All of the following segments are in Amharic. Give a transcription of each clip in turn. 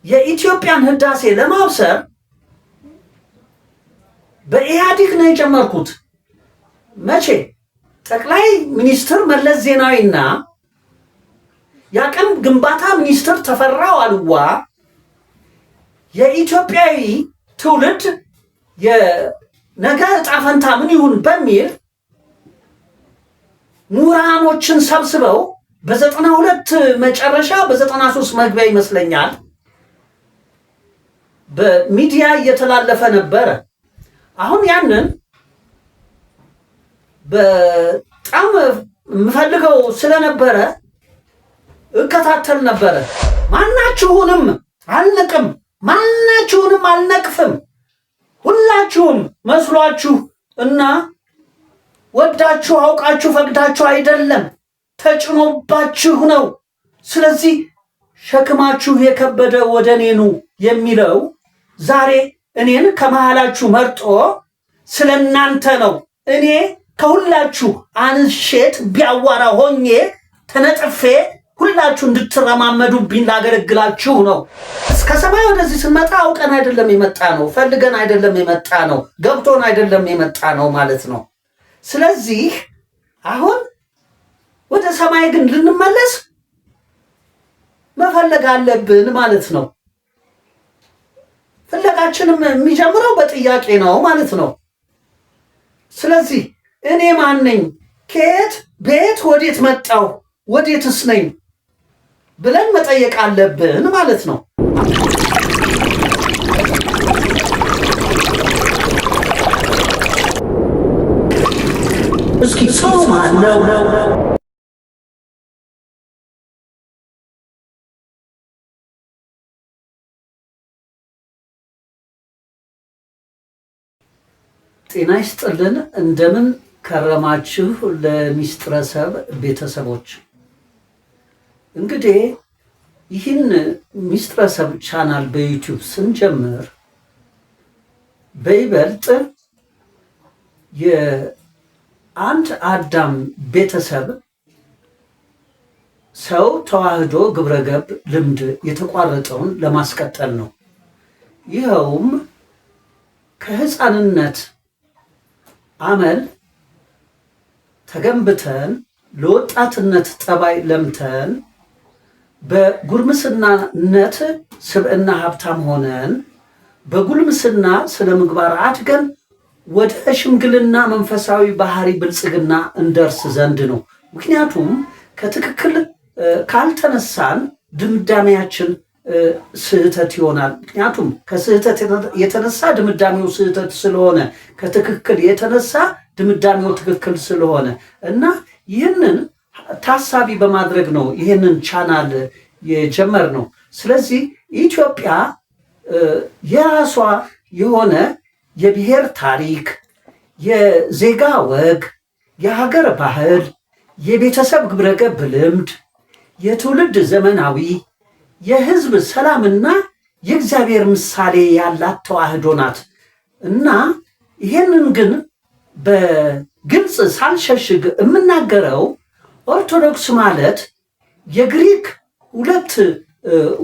የኢትዮጵያን ህዳሴ ለማብሰር በኢህአዴግ ነው የጀመርኩት። መቼ? ጠቅላይ ሚኒስትር መለስ ዜናዊና የአቅም ግንባታ ሚኒስትር ተፈራ ዋልዋ የኢትዮጵያዊ ትውልድ የነገ ዕጣ ፈንታ ምን ይሁን በሚል ምሁራኖችን ሰብስበው በ92 መጨረሻ በ93 መግቢያ ይመስለኛል በሚዲያ እየተላለፈ ነበረ። አሁን ያንን በጣም የምፈልገው ስለነበረ እከታተል ነበረ። ማናችሁንም አልነቅም፣ ማናችሁንም አልነቅፍም። ሁላችሁም መስሏችሁ እና ወዳችሁ አውቃችሁ ፈቅዳችሁ አይደለም፣ ተጭኖባችሁ ነው። ስለዚህ ሸክማችሁ የከበደ ወደ እኔ ኑ የሚለው ዛሬ እኔን ከመሃላችሁ መርጦ ስለናንተ ነው። እኔ ከሁላችሁ አንሼት ቢያዋራ ሆኜ ተነጥፌ ሁላችሁ እንድትረማመዱብኝ ላገለግላችሁ ነው። እስከ ሰማይ ወደዚህ ስንመጣ አውቀን አይደለም የመጣ ነው፣ ፈልገን አይደለም የመጣ ነው፣ ገብቶን አይደለም የመጣ ነው ማለት ነው። ስለዚህ አሁን ወደ ሰማይ ግን ልንመለስ መፈለግ አለብን ማለት ነው። ፍለጋችንም የሚጀምረው በጥያቄ ነው ማለት ነው። ስለዚህ እኔ ማን ነኝ? ከየት ቤት ወዴት መጣው? ወዴትስ ነኝ ብለን መጠየቅ አለብን ማለት ነው። እስኪ ሰው ማን ነው? ጤና ይስጥልን። እንደምን ከረማችሁ ለሚስጥረ ሰብ ቤተሰቦች። እንግዲህ ይህን ሚስጥረ ሰብ ቻናል በዩቲዩብ ስንጀምር በይበልጥ የአንድ አዳም ቤተሰብ ሰው ተዋህዶ ግብረገብ ልምድ የተቋረጠውን ለማስቀጠል ነው። ይኸውም ከህፃንነት አመል ተገንብተን ለወጣትነት ጠባይ ለምተን በጉርምስናነት ስብዕና ሀብታም ሆነን በጉልምስና ስነ ምግባር አድገን ወደ ሽምግልና መንፈሳዊ ባህሪ ብልጽግና እንደርስ ዘንድ ነው። ምክንያቱም ከትክክል ካልተነሳን ድምዳሜያችን ስህተት ይሆናል። ምክንያቱም ከስህተት የተነሳ ድምዳሜው ስህተት ስለሆነ ከትክክል የተነሳ ድምዳሜው ትክክል ስለሆነ እና ይህንን ታሳቢ በማድረግ ነው ይህንን ቻናል የጀመርነው። ስለዚህ ኢትዮጵያ የራሷ የሆነ የብሔር ታሪክ፣ የዜጋ ወግ፣ የሀገር ባህል፣ የቤተሰብ ግብረገብ ልምድ፣ የትውልድ ዘመናዊ የህዝብ ሰላምና የእግዚአብሔር ምሳሌ ያላት ተዋህዶ ናት እና ይህንን ግን በግልጽ ሳልሸሽግ የምናገረው ኦርቶዶክስ ማለት የግሪክ ሁለት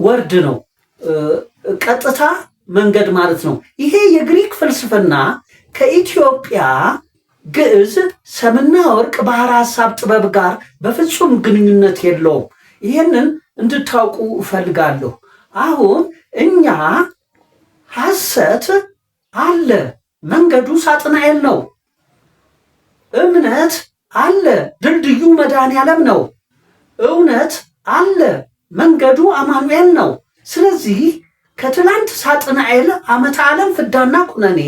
ወርድ ነው፣ ቀጥታ መንገድ ማለት ነው። ይሄ የግሪክ ፍልስፍና ከኢትዮጵያ ግዕዝ ሰምና ወርቅ ባህር ሐሳብ ጥበብ ጋር በፍጹም ግንኙነት የለውም። ይህንን እንድታውቁ እፈልጋለሁ። አሁን እኛ ሐሰት አለ፣ መንገዱ ሳጥናኤል ነው። እምነት አለ፣ ድልድዩ መድኃኔዓለም ነው። እውነት አለ፣ መንገዱ አማኑኤል ነው። ስለዚህ ከትላንት ሳጥናኤል ዓመተ ዓለም ፍዳና ኩነኔ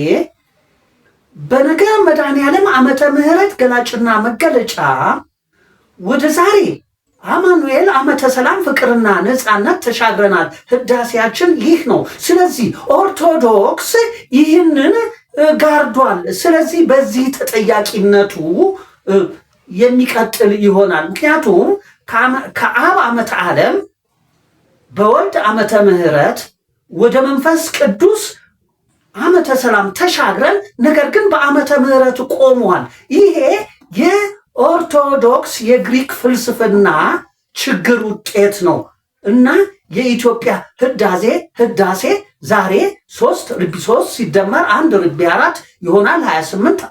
በነገ መድኃኔዓለም ዓመተ ምሕረት ገላጭና መገለጫ ወደ ዛሬ አማኑኤል ዓመተ ሰላም ፍቅርና ነፃነት ተሻግረናል። ህዳሴያችን ይህ ነው። ስለዚህ ኦርቶዶክስ ይህንን ጋርዷል። ስለዚህ በዚህ ተጠያቂነቱ የሚቀጥል ይሆናል። ምክንያቱም ከአብ ዓመተ ዓለም በወልድ ዓመተ ምሕረት ወደ መንፈስ ቅዱስ ዓመተ ሰላም ተሻግረን ነገር ግን በዓመተ ምሕረት ቆሟል። ይሄ የኦርቶዶክስ የግሪክ ፍልስፍና ችግር ውጤት ነው። እና የኢትዮጵያ ህዳሴ ዛሬ 3 ርቢ 3 ሲደመር 1 ርቢ 4 ይሆናል 28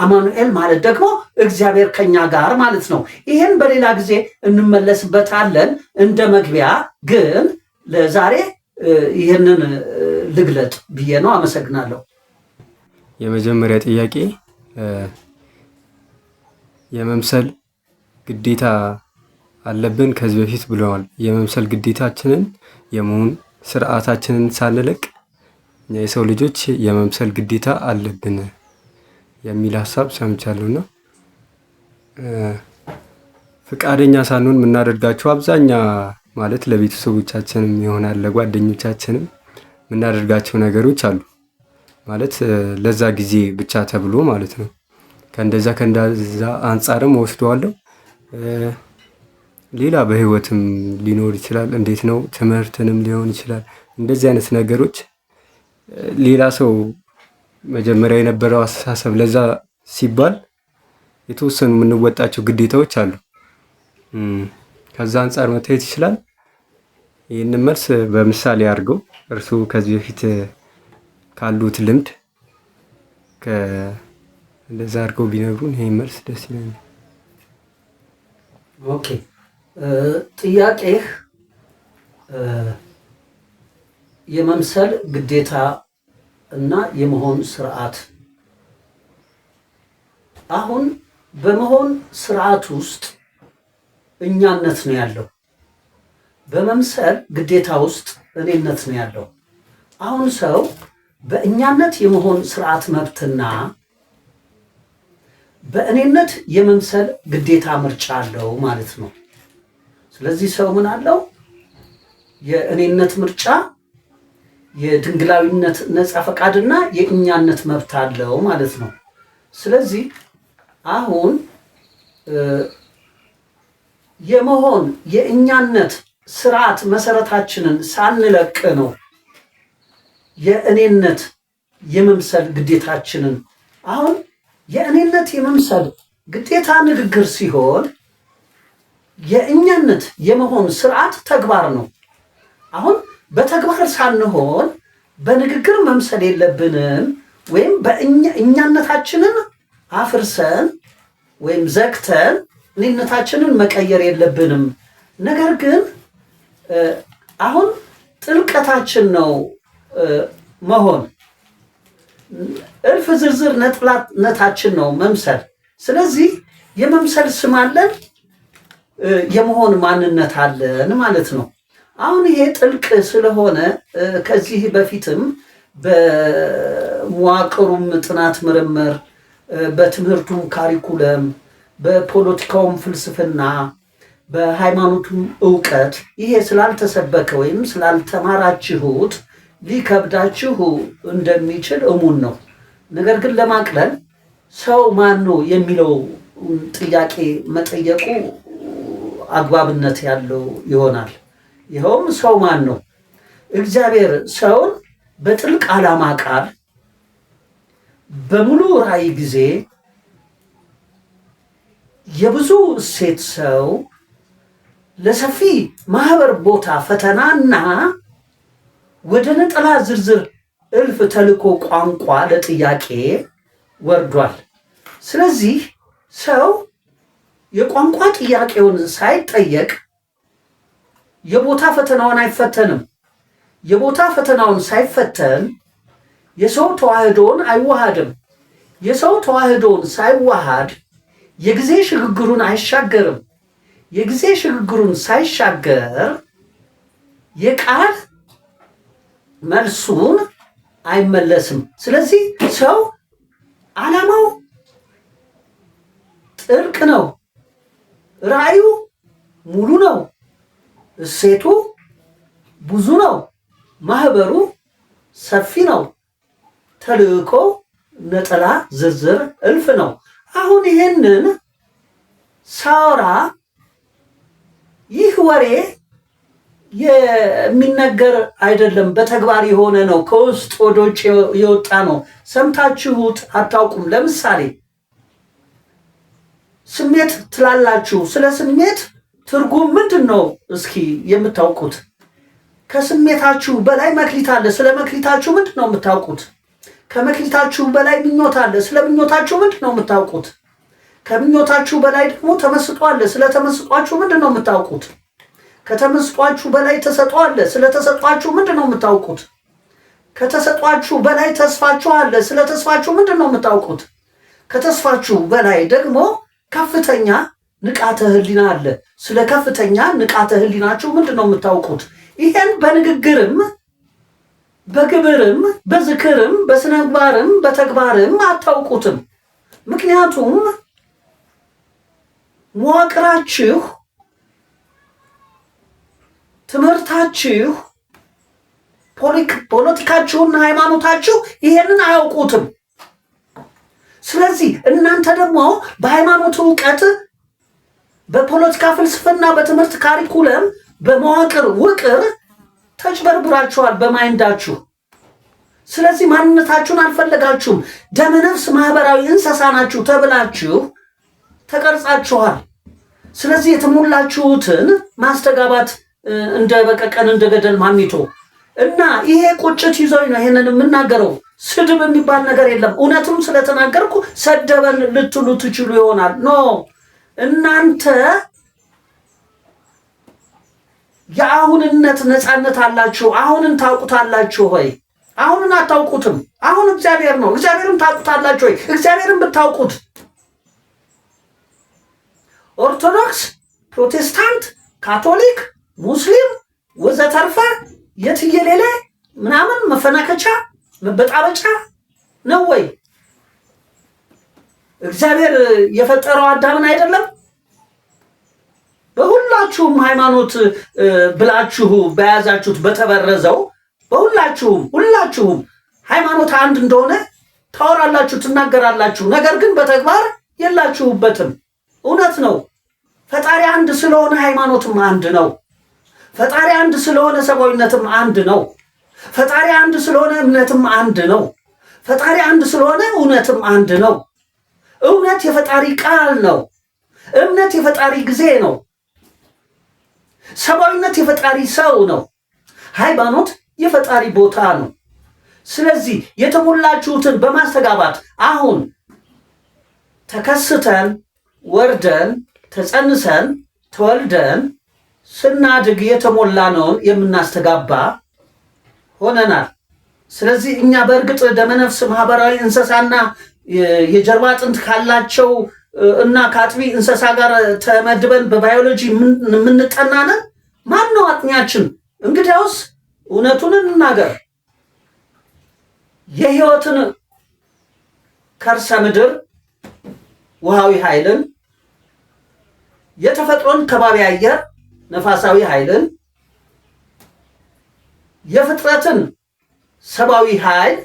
አማኑኤል ማለት ደግሞ እግዚአብሔር ከኛ ጋር ማለት ነው። ይህን በሌላ ጊዜ እንመለስበታለን። እንደ መግቢያ ግን ለዛሬ ይህንን ልግለጥ ብዬ ነው። አመሰግናለሁ። የመጀመሪያ ጥያቄ የመምሰል ግዴታ አለብን ከዚህ በፊት ብለዋል። የመምሰል ግዴታችንን የመሆን ስርዓታችንን ሳንለቅ የሰው ልጆች የመምሰል ግዴታ አለብን የሚል ሀሳብ ሰምቻለሁና ፍቃደኛ ሳንሆን የምናደርጋቸው አብዛኛ ማለት ለቤተሰቦቻችንም ይሆናል ለጓደኞቻችንም የምናደርጋቸው ነገሮች አሉ ማለት ለዛ ጊዜ ብቻ ተብሎ ማለት ነው። ከእንደዛ አንጻርም ወስደዋለሁ። ሌላ በህይወትም ሊኖር ይችላል። እንዴት ነው? ትምህርትንም ሊሆን ይችላል። እንደዚህ አይነት ነገሮች ሌላ ሰው መጀመሪያ የነበረው አስተሳሰብ ለዛ ሲባል የተወሰኑ የምንወጣቸው ግዴታዎች አሉ። ከዛ አንጻር መታየት ይችላል። ይህንን መልስ በምሳሌ አድርገው እርሱ ከዚህ በፊት ካሉት ልምድ እንደዛ አድርገው ቢነግሩን ይሄን መልስ ደስ ይለኛል። ኦኬ ጥያቄህ የመምሰል ግዴታ እና የመሆን ስርዓት። አሁን በመሆን ስርዓት ውስጥ እኛነት ነው ያለው። በመምሰል ግዴታ ውስጥ እኔነት ነው ያለው። አሁን ሰው በእኛነት የመሆን ስርዓት መብትና በእኔነት የመምሰል ግዴታ ምርጫ አለው ማለት ነው። ስለዚህ ሰው ምን አለው? የእኔነት ምርጫ፣ የድንግላዊነት ነፃ ፈቃድና የእኛነት መብት አለው ማለት ነው። ስለዚህ አሁን የመሆን የእኛነት ስርዓት መሰረታችንን ሳንለቅ ነው የእኔነት የመምሰል ግዴታችንን። አሁን የእኔነት የመምሰል ግዴታ ንግግር ሲሆን የእኛነት የመሆን ስርዓት ተግባር ነው። አሁን በተግባር ሳንሆን በንግግር መምሰል የለብንም፣ ወይም በእኛነታችንን አፍርሰን ወይም ዘግተን እኔነታችንን መቀየር የለብንም። ነገር ግን አሁን ጥልቀታችን ነው መሆን፣ እልፍ ዝርዝር ነጥላነታችን ነው መምሰል። ስለዚህ የመምሰል ስም አለን፣ የመሆን ማንነት አለን ማለት ነው። አሁን ይሄ ጥልቅ ስለሆነ ከዚህ በፊትም በመዋቅሩም ጥናት ምርምር፣ በትምህርቱም ካሪኩለም፣ በፖለቲካውም ፍልስፍና፣ በሃይማኖቱም እውቀት ይሄ ስላልተሰበከ ወይም ስላልተማራችሁት ሊከብዳችሁ እንደሚችል እሙን ነው። ነገር ግን ለማቅለል ሰው ማን ነው የሚለው ጥያቄ መጠየቁ አግባብነት ያለው ይሆናል። ይኸውም ሰው ማን ነው? እግዚአብሔር ሰውን በጥልቅ ዓላማ ቃል በሙሉ ራዕይ ጊዜ የብዙ እሴት ሰው ለሰፊ ማህበር ቦታ ፈተናና ወደ ነጠላ ዝርዝር እልፍ ተልኮ ቋንቋ ለጥያቄ ወርዷል። ስለዚህ ሰው የቋንቋ ጥያቄውን ሳይጠየቅ የቦታ ፈተናውን አይፈተንም። የቦታ ፈተናውን ሳይፈተን የሰው ተዋህዶን አይዋሃድም። የሰው ተዋህዶን ሳይዋሃድ የጊዜ ሽግግሩን አይሻገርም። የጊዜ ሽግግሩን ሳይሻገር የቃል መልሱን አይመለስም። ስለዚህ ሰው ዓላማው ጥልቅ ነው፣ ራዕዩ ሙሉ ነው፣ እሴቱ ብዙ ነው፣ ማህበሩ ሰፊ ነው፣ ተልእኮ ነጠላ ዝርዝር እልፍ ነው። አሁን ይሄንን ሳወራ ይህ ወሬ የሚነገር አይደለም፣ በተግባር የሆነ ነው፣ ከውስጥ ወደ ውጭ የወጣ ነው። ሰምታችሁት አታውቁም። ለምሳሌ ስሜት ትላላችሁ። ስለ ስሜት ትርጉም ምንድን ነው? እስኪ የምታውቁት ከስሜታችሁ በላይ መክሊት አለ። ስለ መክሊታችሁ ምንድን ነው የምታውቁት? ከመክሊታችሁ በላይ ምኞት አለ። ስለ ምኞታችሁ ምንድን ነው የምታውቁት? ከምኞታችሁ በላይ ደግሞ ተመስጦ አለ። ስለ ተመስጧችሁ ምንድን ነው የምታውቁት? ከተመስጧችሁ በላይ ተሰጥኦ አለ። ስለ ተሰጧችሁ ምንድን ነው የምታውቁት? ከተሰጧችሁ በላይ ተስፋችሁ አለ። ስለ ተስፋችሁ ምንድን ነው የምታውቁት? ከተስፋችሁ በላይ ደግሞ ከፍተኛ ንቃተ ህሊና አለ። ስለ ከፍተኛ ንቃተ ህሊናችሁ ምንድን ነው የምታውቁት? ይሄን በንግግርም በግብርም በዝክርም በስነ ምግባርም በተግባርም አታውቁትም። ምክንያቱም መዋቅራችሁ፣ ትምህርታችሁ፣ ፖለቲካችሁና ሃይማኖታችሁ ይሄንን አያውቁትም። ስለዚህ እናንተ ደግሞ በሃይማኖት እውቀት፣ በፖለቲካ ፍልስፍና፣ በትምህርት ካሪኩለም፣ በመዋቅር ውቅር ተጭበርብራችኋል በማይንዳችሁ። ስለዚህ ማንነታችሁን አልፈለጋችሁም። ደመነፍስ ማህበራዊ እንስሳ ናችሁ ተብላችሁ ተቀርጻችኋል። ስለዚህ የተሞላችሁትን ማስተጋባት እንደ በቀቀን እንደ ገደል ማሚቶ እና ይሄ ቁጭት ይዞኝ ነው ይሄንን የምናገረው። ስድብ የሚባል ነገር የለም። እውነቱም ስለተናገርኩ ሰደበን ልትሉ ትችሉ ይሆናል። ኖ እናንተ የአሁንነት ነፃነት አላችሁ። አሁንን ታውቁታላችሁ ሆይ? አሁንን አታውቁትም። አሁን እግዚአብሔር ነው። እግዚአብሔርን ታውቁታላችሁ ሆይ? እግዚአብሔርን ብታውቁት ኦርቶዶክስ፣ ፕሮቴስታንት፣ ካቶሊክ፣ ሙስሊም ወዘተርፈ የትየሌለ ምናምን መፈናከቻ መበጣበጫ ነው ወይ? እግዚአብሔር የፈጠረው አዳምን አይደለም? በሁላችሁም ሃይማኖት ብላችሁ በያዛችሁት በተበረዘው ሁላችሁም ሃይማኖት አንድ እንደሆነ ታወራላችሁ፣ ትናገራላችሁ። ነገር ግን በተግባር የላችሁበትም። እውነት ነው። ፈጣሪ አንድ ስለሆነ ሃይማኖትም አንድ ነው። ፈጣሪ አንድ ስለሆነ ሰብአዊነትም አንድ ነው። ፈጣሪ አንድ ስለሆነ እምነትም አንድ ነው። ፈጣሪ አንድ ስለሆነ እውነትም አንድ ነው። እውነት የፈጣሪ ቃል ነው። እምነት የፈጣሪ ጊዜ ነው። ሰብአዊነት የፈጣሪ ሰው ነው። ሃይማኖት የፈጣሪ ቦታ ነው። ስለዚህ የተሞላችሁትን በማስተጋባት አሁን ተከስተን ወርደን ተጸንሰን ተወልደን ስናድግ የተሞላነውን የምናስተጋባ ሆነናል። ስለዚህ እኛ በእርግጥ ደመነፍስ ማህበራዊ እንስሳና የጀርባ አጥንት ካላቸው እና ከአጥቢ እንስሳ ጋር ተመድበን በባዮሎጂ የምንጠናነን? ማን ነው አጥኛችን? እንግዲያውስ እውነቱን እንናገር። የህይወትን ከርሰ ምድር ውሃዊ ኃይልን፣ የተፈጥሮን ከባቢ አየር ነፋሳዊ ኃይልን፣ የፍጥረትን ሰብአዊ ኃይል፣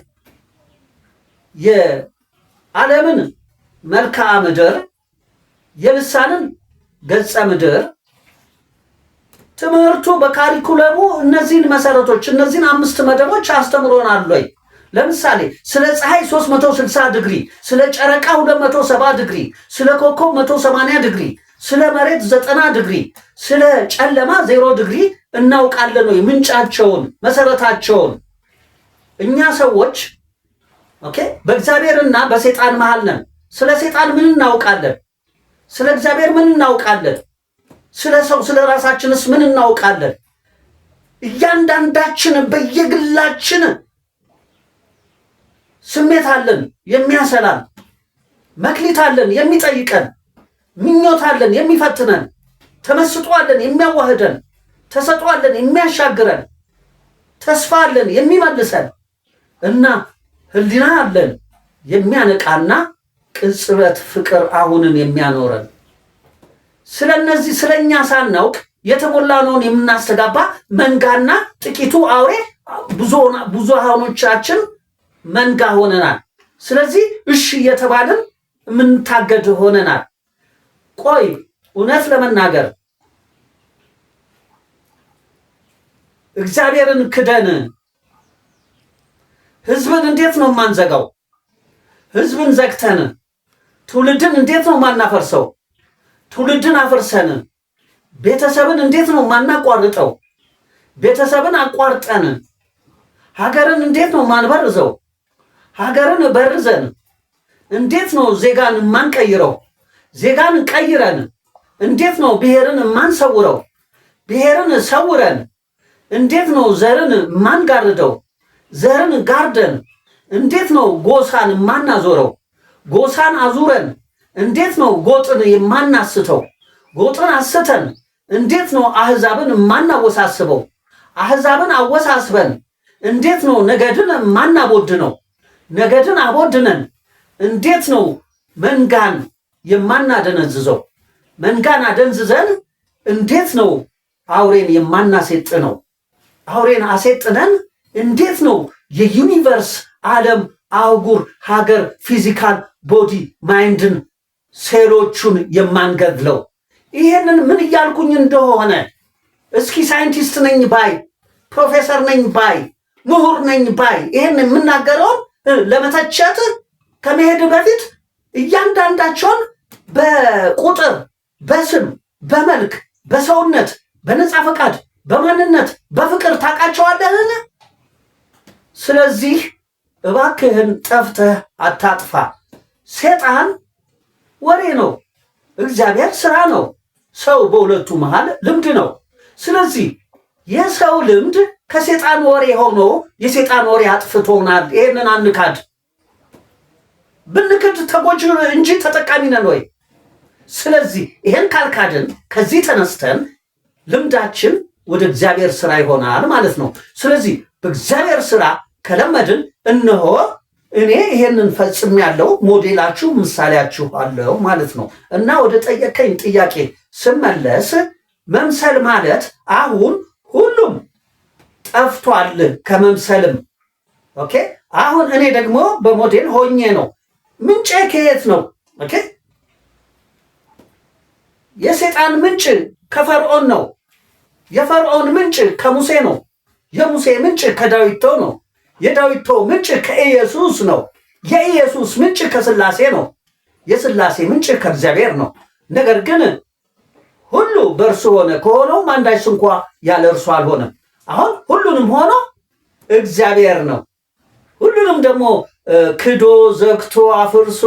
የዓለምን መልክዓ ምድር፣ የልሳንን ገጸ ምድር ትምህርቱ በካሪኩለሙ እነዚህን መሰረቶች እነዚህን 5 መደቦች አስተምሮናል ወይ? ለምሳሌ ስለ ፀሐይ 360 ዲግሪ፣ ስለ ጨረቃ 270 ዲግሪ፣ ስለ ኮከብ 180 ዲግሪ፣ ስለ መሬት 90 ዲግሪ፣ ስለ ጨለማ 0 ዲግሪ እናውቃለን ወይ? ምንጫቸውን መሰረታቸውን። እኛ ሰዎች በእግዚአብሔርና በሰይጣን መሃል ነን። ስለ ሰይጣን ምን እናውቃለን? ስለ እግዚአብሔር ምን እናውቃለን? ስለ ሰው ስለ ራሳችንስ ምን እናውቃለን? እያንዳንዳችን በየግላችን ስሜት አለን የሚያሰላን፣ መክሊት አለን የሚጠይቀን፣ ምኞት አለን የሚፈትነን፣ ተመስጦ አለን የሚያዋህደን፣ ተሰጥኦ አለን የሚያሻግረን፣ ተስፋ አለን የሚመልሰን እና ህሊና አለን የሚያነቃና ቅጽበት ፍቅር አሁንን የሚያኖረን። ስለነዚህ ስለኛ ሳናውቅ የተሞላነውን የምናስተጋባ መንጋና ጥቂቱ አውሬ ብዙሃኖቻችን መንጋ ሆነናል። ስለዚህ እሺ እየተባልን የምንታገድ ሆነናል። ቆይ እውነት ለመናገር እግዚአብሔርን ክደን ህዝብን እንዴት ነው የማንዘጋው? ህዝብን ዘግተን ትውልድን እንዴት ነው የማናፈርሰው? ትውልድን አፍርሰን ቤተሰብን እንዴት ነው ማናቋርጠው? ቤተሰብን አቋርጠን ሀገርን እንዴት ነው ማንበርዘው? ሀገርን በርዘን እንዴት ነው ዜጋን ማንቀይረው? ዜጋን ቀይረን እንዴት ነው ብሔርን ማንሰውረው? ብሔርን ሰውረን እንዴት ነው ዘርን ማንጋርደው? ዘርን ጋርደን እንዴት ነው ጎሳን ማናዞረው? ጎሳን አዙረን እንዴት ነው ጎጥን የማናስተው? ጎጥን አስተን እንዴት ነው አህዛብን ማናወሳስበው? አህዛብን አወሳስበን እንዴት ነው ነገድን ማናቦድነው? ነገድን አቦድነን እንዴት ነው መንጋን የማናደነዝዘው? መንጋን አደንዝዘን እንዴት ነው አውሬን የማናሴጥነው? አውሬን አሴጥነን እንዴት ነው የዩኒቨርስ ዓለም አህጉር ሀገር ፊዚካል ቦዲ ማይንድን ሴሎቹን የማንገድለው? ይሄንን ምን እያልኩኝ እንደሆነ እስኪ ሳይንቲስት ነኝ ባይ፣ ፕሮፌሰር ነኝ ባይ፣ ምሁር ነኝ ባይ ይሄን የምናገረውን ለመተቸት ከመሄድ በፊት እያንዳንዳቸውን በቁጥር በስም በመልክ በሰውነት በነፃ ፈቃድ በማንነት በፍቅር ታውቃቸዋለህን? ስለዚህ እባክህን ጠፍተህ አታጥፋ። ሴጣን ወሬ ነው፣ እግዚአብሔር ስራ ነው። ሰው በሁለቱ መሃል ልምድ ነው። ስለዚህ የሰው ልምድ ከሴጣን ወሬ ሆኖ የሴጣን ወሬ አጥፍቶናል። ይሄንን አንካድ። ብንክድ ተጎጂ እንጂ ተጠቃሚ ነን ወይ? ስለዚህ ይሄን ካልካድን ከዚህ ተነስተን ልምዳችን ወደ እግዚአብሔር ስራ ይሆናል ማለት ነው። ስለዚህ በእግዚአብሔር ስራ ከለመድን እነሆ እኔ ይሄንን ፈጽም ያለው ሞዴላችሁ ምሳሌያችሁ አለው ማለት ነው። እና ወደ ጠየቀኝ ጥያቄ ስመለስ መምሰል ማለት አሁን ሁሉም ጠፍቷል ከመምሰልም። ኦኬ አሁን እኔ ደግሞ በሞዴል ሆኜ ነው። ምንጭ ከየት ነው? ኦኬ የሰይጣን ምንጭ ከፈርዖን ነው። የፈርዖን ምንጭ ከሙሴ ነው። የሙሴ ምንጭ ከዳዊት ነው። የዳዊት ምንጭ ከኢየሱስ ነው። የኢየሱስ ምንጭ ከስላሴ ነው። የስላሴ ምንጭ ከእግዚአብሔር ነው። ነገር ግን ሁሉ በእርሱ ሆነ፣ ከሆነውም አንዳች እንኳ ያለ እርሱ አልሆነም። አሁን ሁሉንም ሆኖ እግዚአብሔር ነው። ሁሉንም ደግሞ ክዶ ዘግቶ አፍርሶ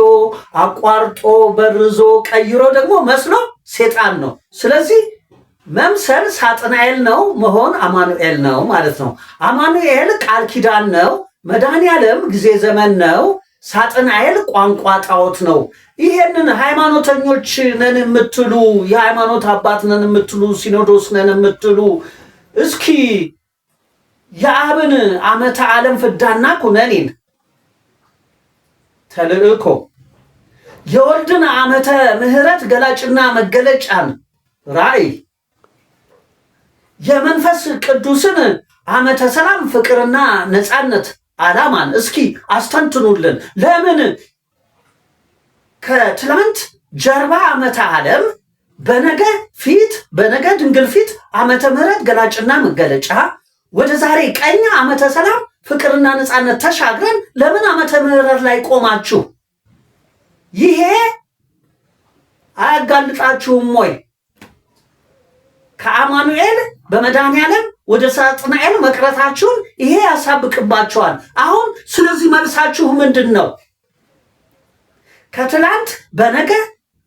አቋርጦ በርዞ ቀይሮ ደግሞ መስሎ ሴጣን ነው። ስለዚህ መምሰል ሳጥናኤል ነው፣ መሆን አማኑኤል ነው ማለት ነው። አማኑኤል ቃል ኪዳን ነው። መድኃኔዓለም ጊዜ ዘመን ነው። ሳጥናኤል ቋንቋ ጣዖት ነው። ይሄንን ሃይማኖተኞች ነን የምትሉ፣ የሃይማኖት አባት ነን የምትሉ፣ ሲኖዶስ ነን የምትሉ እስኪ የአብን ዓመተ ዓለም ፍዳና ኩነኔን ተልእኮ የወልድን ዓመተ ምሕረት ገላጭና መገለጫን ራእይ የመንፈስ ቅዱስን ዓመተ ሰላም ፍቅርና ነፃነት ዓላማን እስኪ አስተንትኑልን። ለምን ከትላንት ጀርባ ዓመተ ዓለም በነገ ፊት በነገ ድንግል ፊት ዓመተ ምሕረት ገላጭና መገለጫ ወደ ዛሬ ቀኝ ዓመተ ሰላም ፍቅርና ነፃነት ተሻግረን ለምን ዓመተ ምሕረት ላይ ቆማችሁ? ይሄ አያጋልጣችሁም ወይ? ከአማኑኤል በመድኃኔዓለም ወደ ሳጥናኤል መቅረታችሁን ይሄ ያሳብቅባቸዋል። አሁን ስለዚህ መልሳችሁ ምንድን ነው? ከትላንት በነገ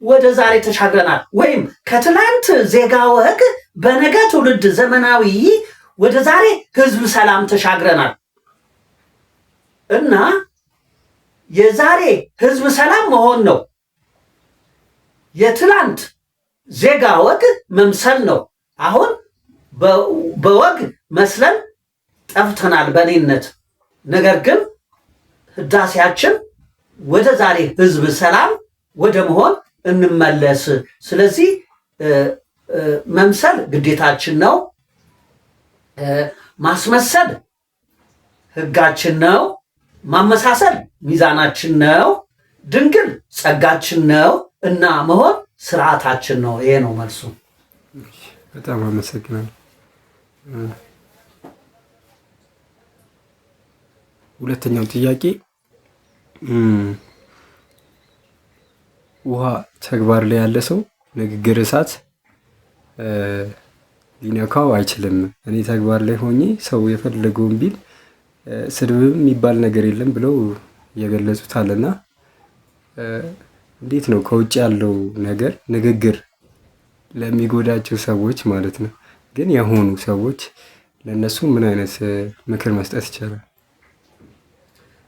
ወደ ዛሬ ተሻግረናል፣ ወይም ከትላንት ዜጋ ወግ በነገ ትውልድ ዘመናዊ ወደ ዛሬ ህዝብ ሰላም ተሻግረናል እና የዛሬ ህዝብ ሰላም መሆን ነው። የትላንት ዜጋ ወግ መምሰል ነው። አሁን በወግ መስለን ጠፍተናል በኔነት። ነገር ግን ህዳሴያችን ወደ ዛሬ ህዝብ ሰላም ወደ መሆን እንመለስ። ስለዚህ መምሰል ግዴታችን ነው። ማስመሰል ህጋችን ነው። ማመሳሰል ሚዛናችን ነው። ድንግል ጸጋችን ነው እና መሆን ስርዓታችን ነው። ይሄ ነው መልሱ። በጣም አመሰግናለሁ። ሁለተኛው ጥያቄ ውሃ ተግባር ላይ ያለ ሰው ንግግር እሳት ሊነካው አይችልም። እኔ ተግባር ላይ ሆኜ ሰው የፈለገውን ቢል ስድብም የሚባል ነገር የለም ብለው የገለጹታልና እንዴት ነው ከውጭ ያለው ነገር ንግግር ለሚጎዳቸው ሰዎች ማለት ነው፣ ግን የሆኑ ሰዎች ለእነሱ ምን አይነት ምክር መስጠት ይቻላል?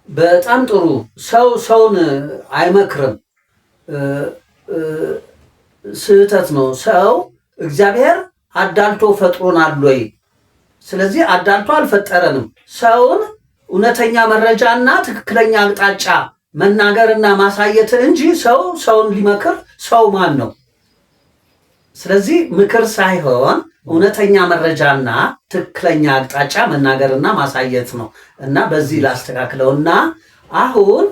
በጣም ጥሩ። ሰው ሰውን አይመክርም፣ ስህተት ነው። ሰው እግዚአብሔር አዳልቶ ፈጥሮናል ወይ? ስለዚህ አዳልቶ አልፈጠረንም። ሰውን እውነተኛ መረጃና ትክክለኛ አቅጣጫ መናገርና ማሳየት እንጂ ሰው ሰውን ሊመክር ሰው ማን ነው? ስለዚህ ምክር ሳይሆን እውነተኛ መረጃና ትክክለኛ አቅጣጫ መናገርና ማሳየት ነው። እና በዚህ ላስተካክለውና አሁን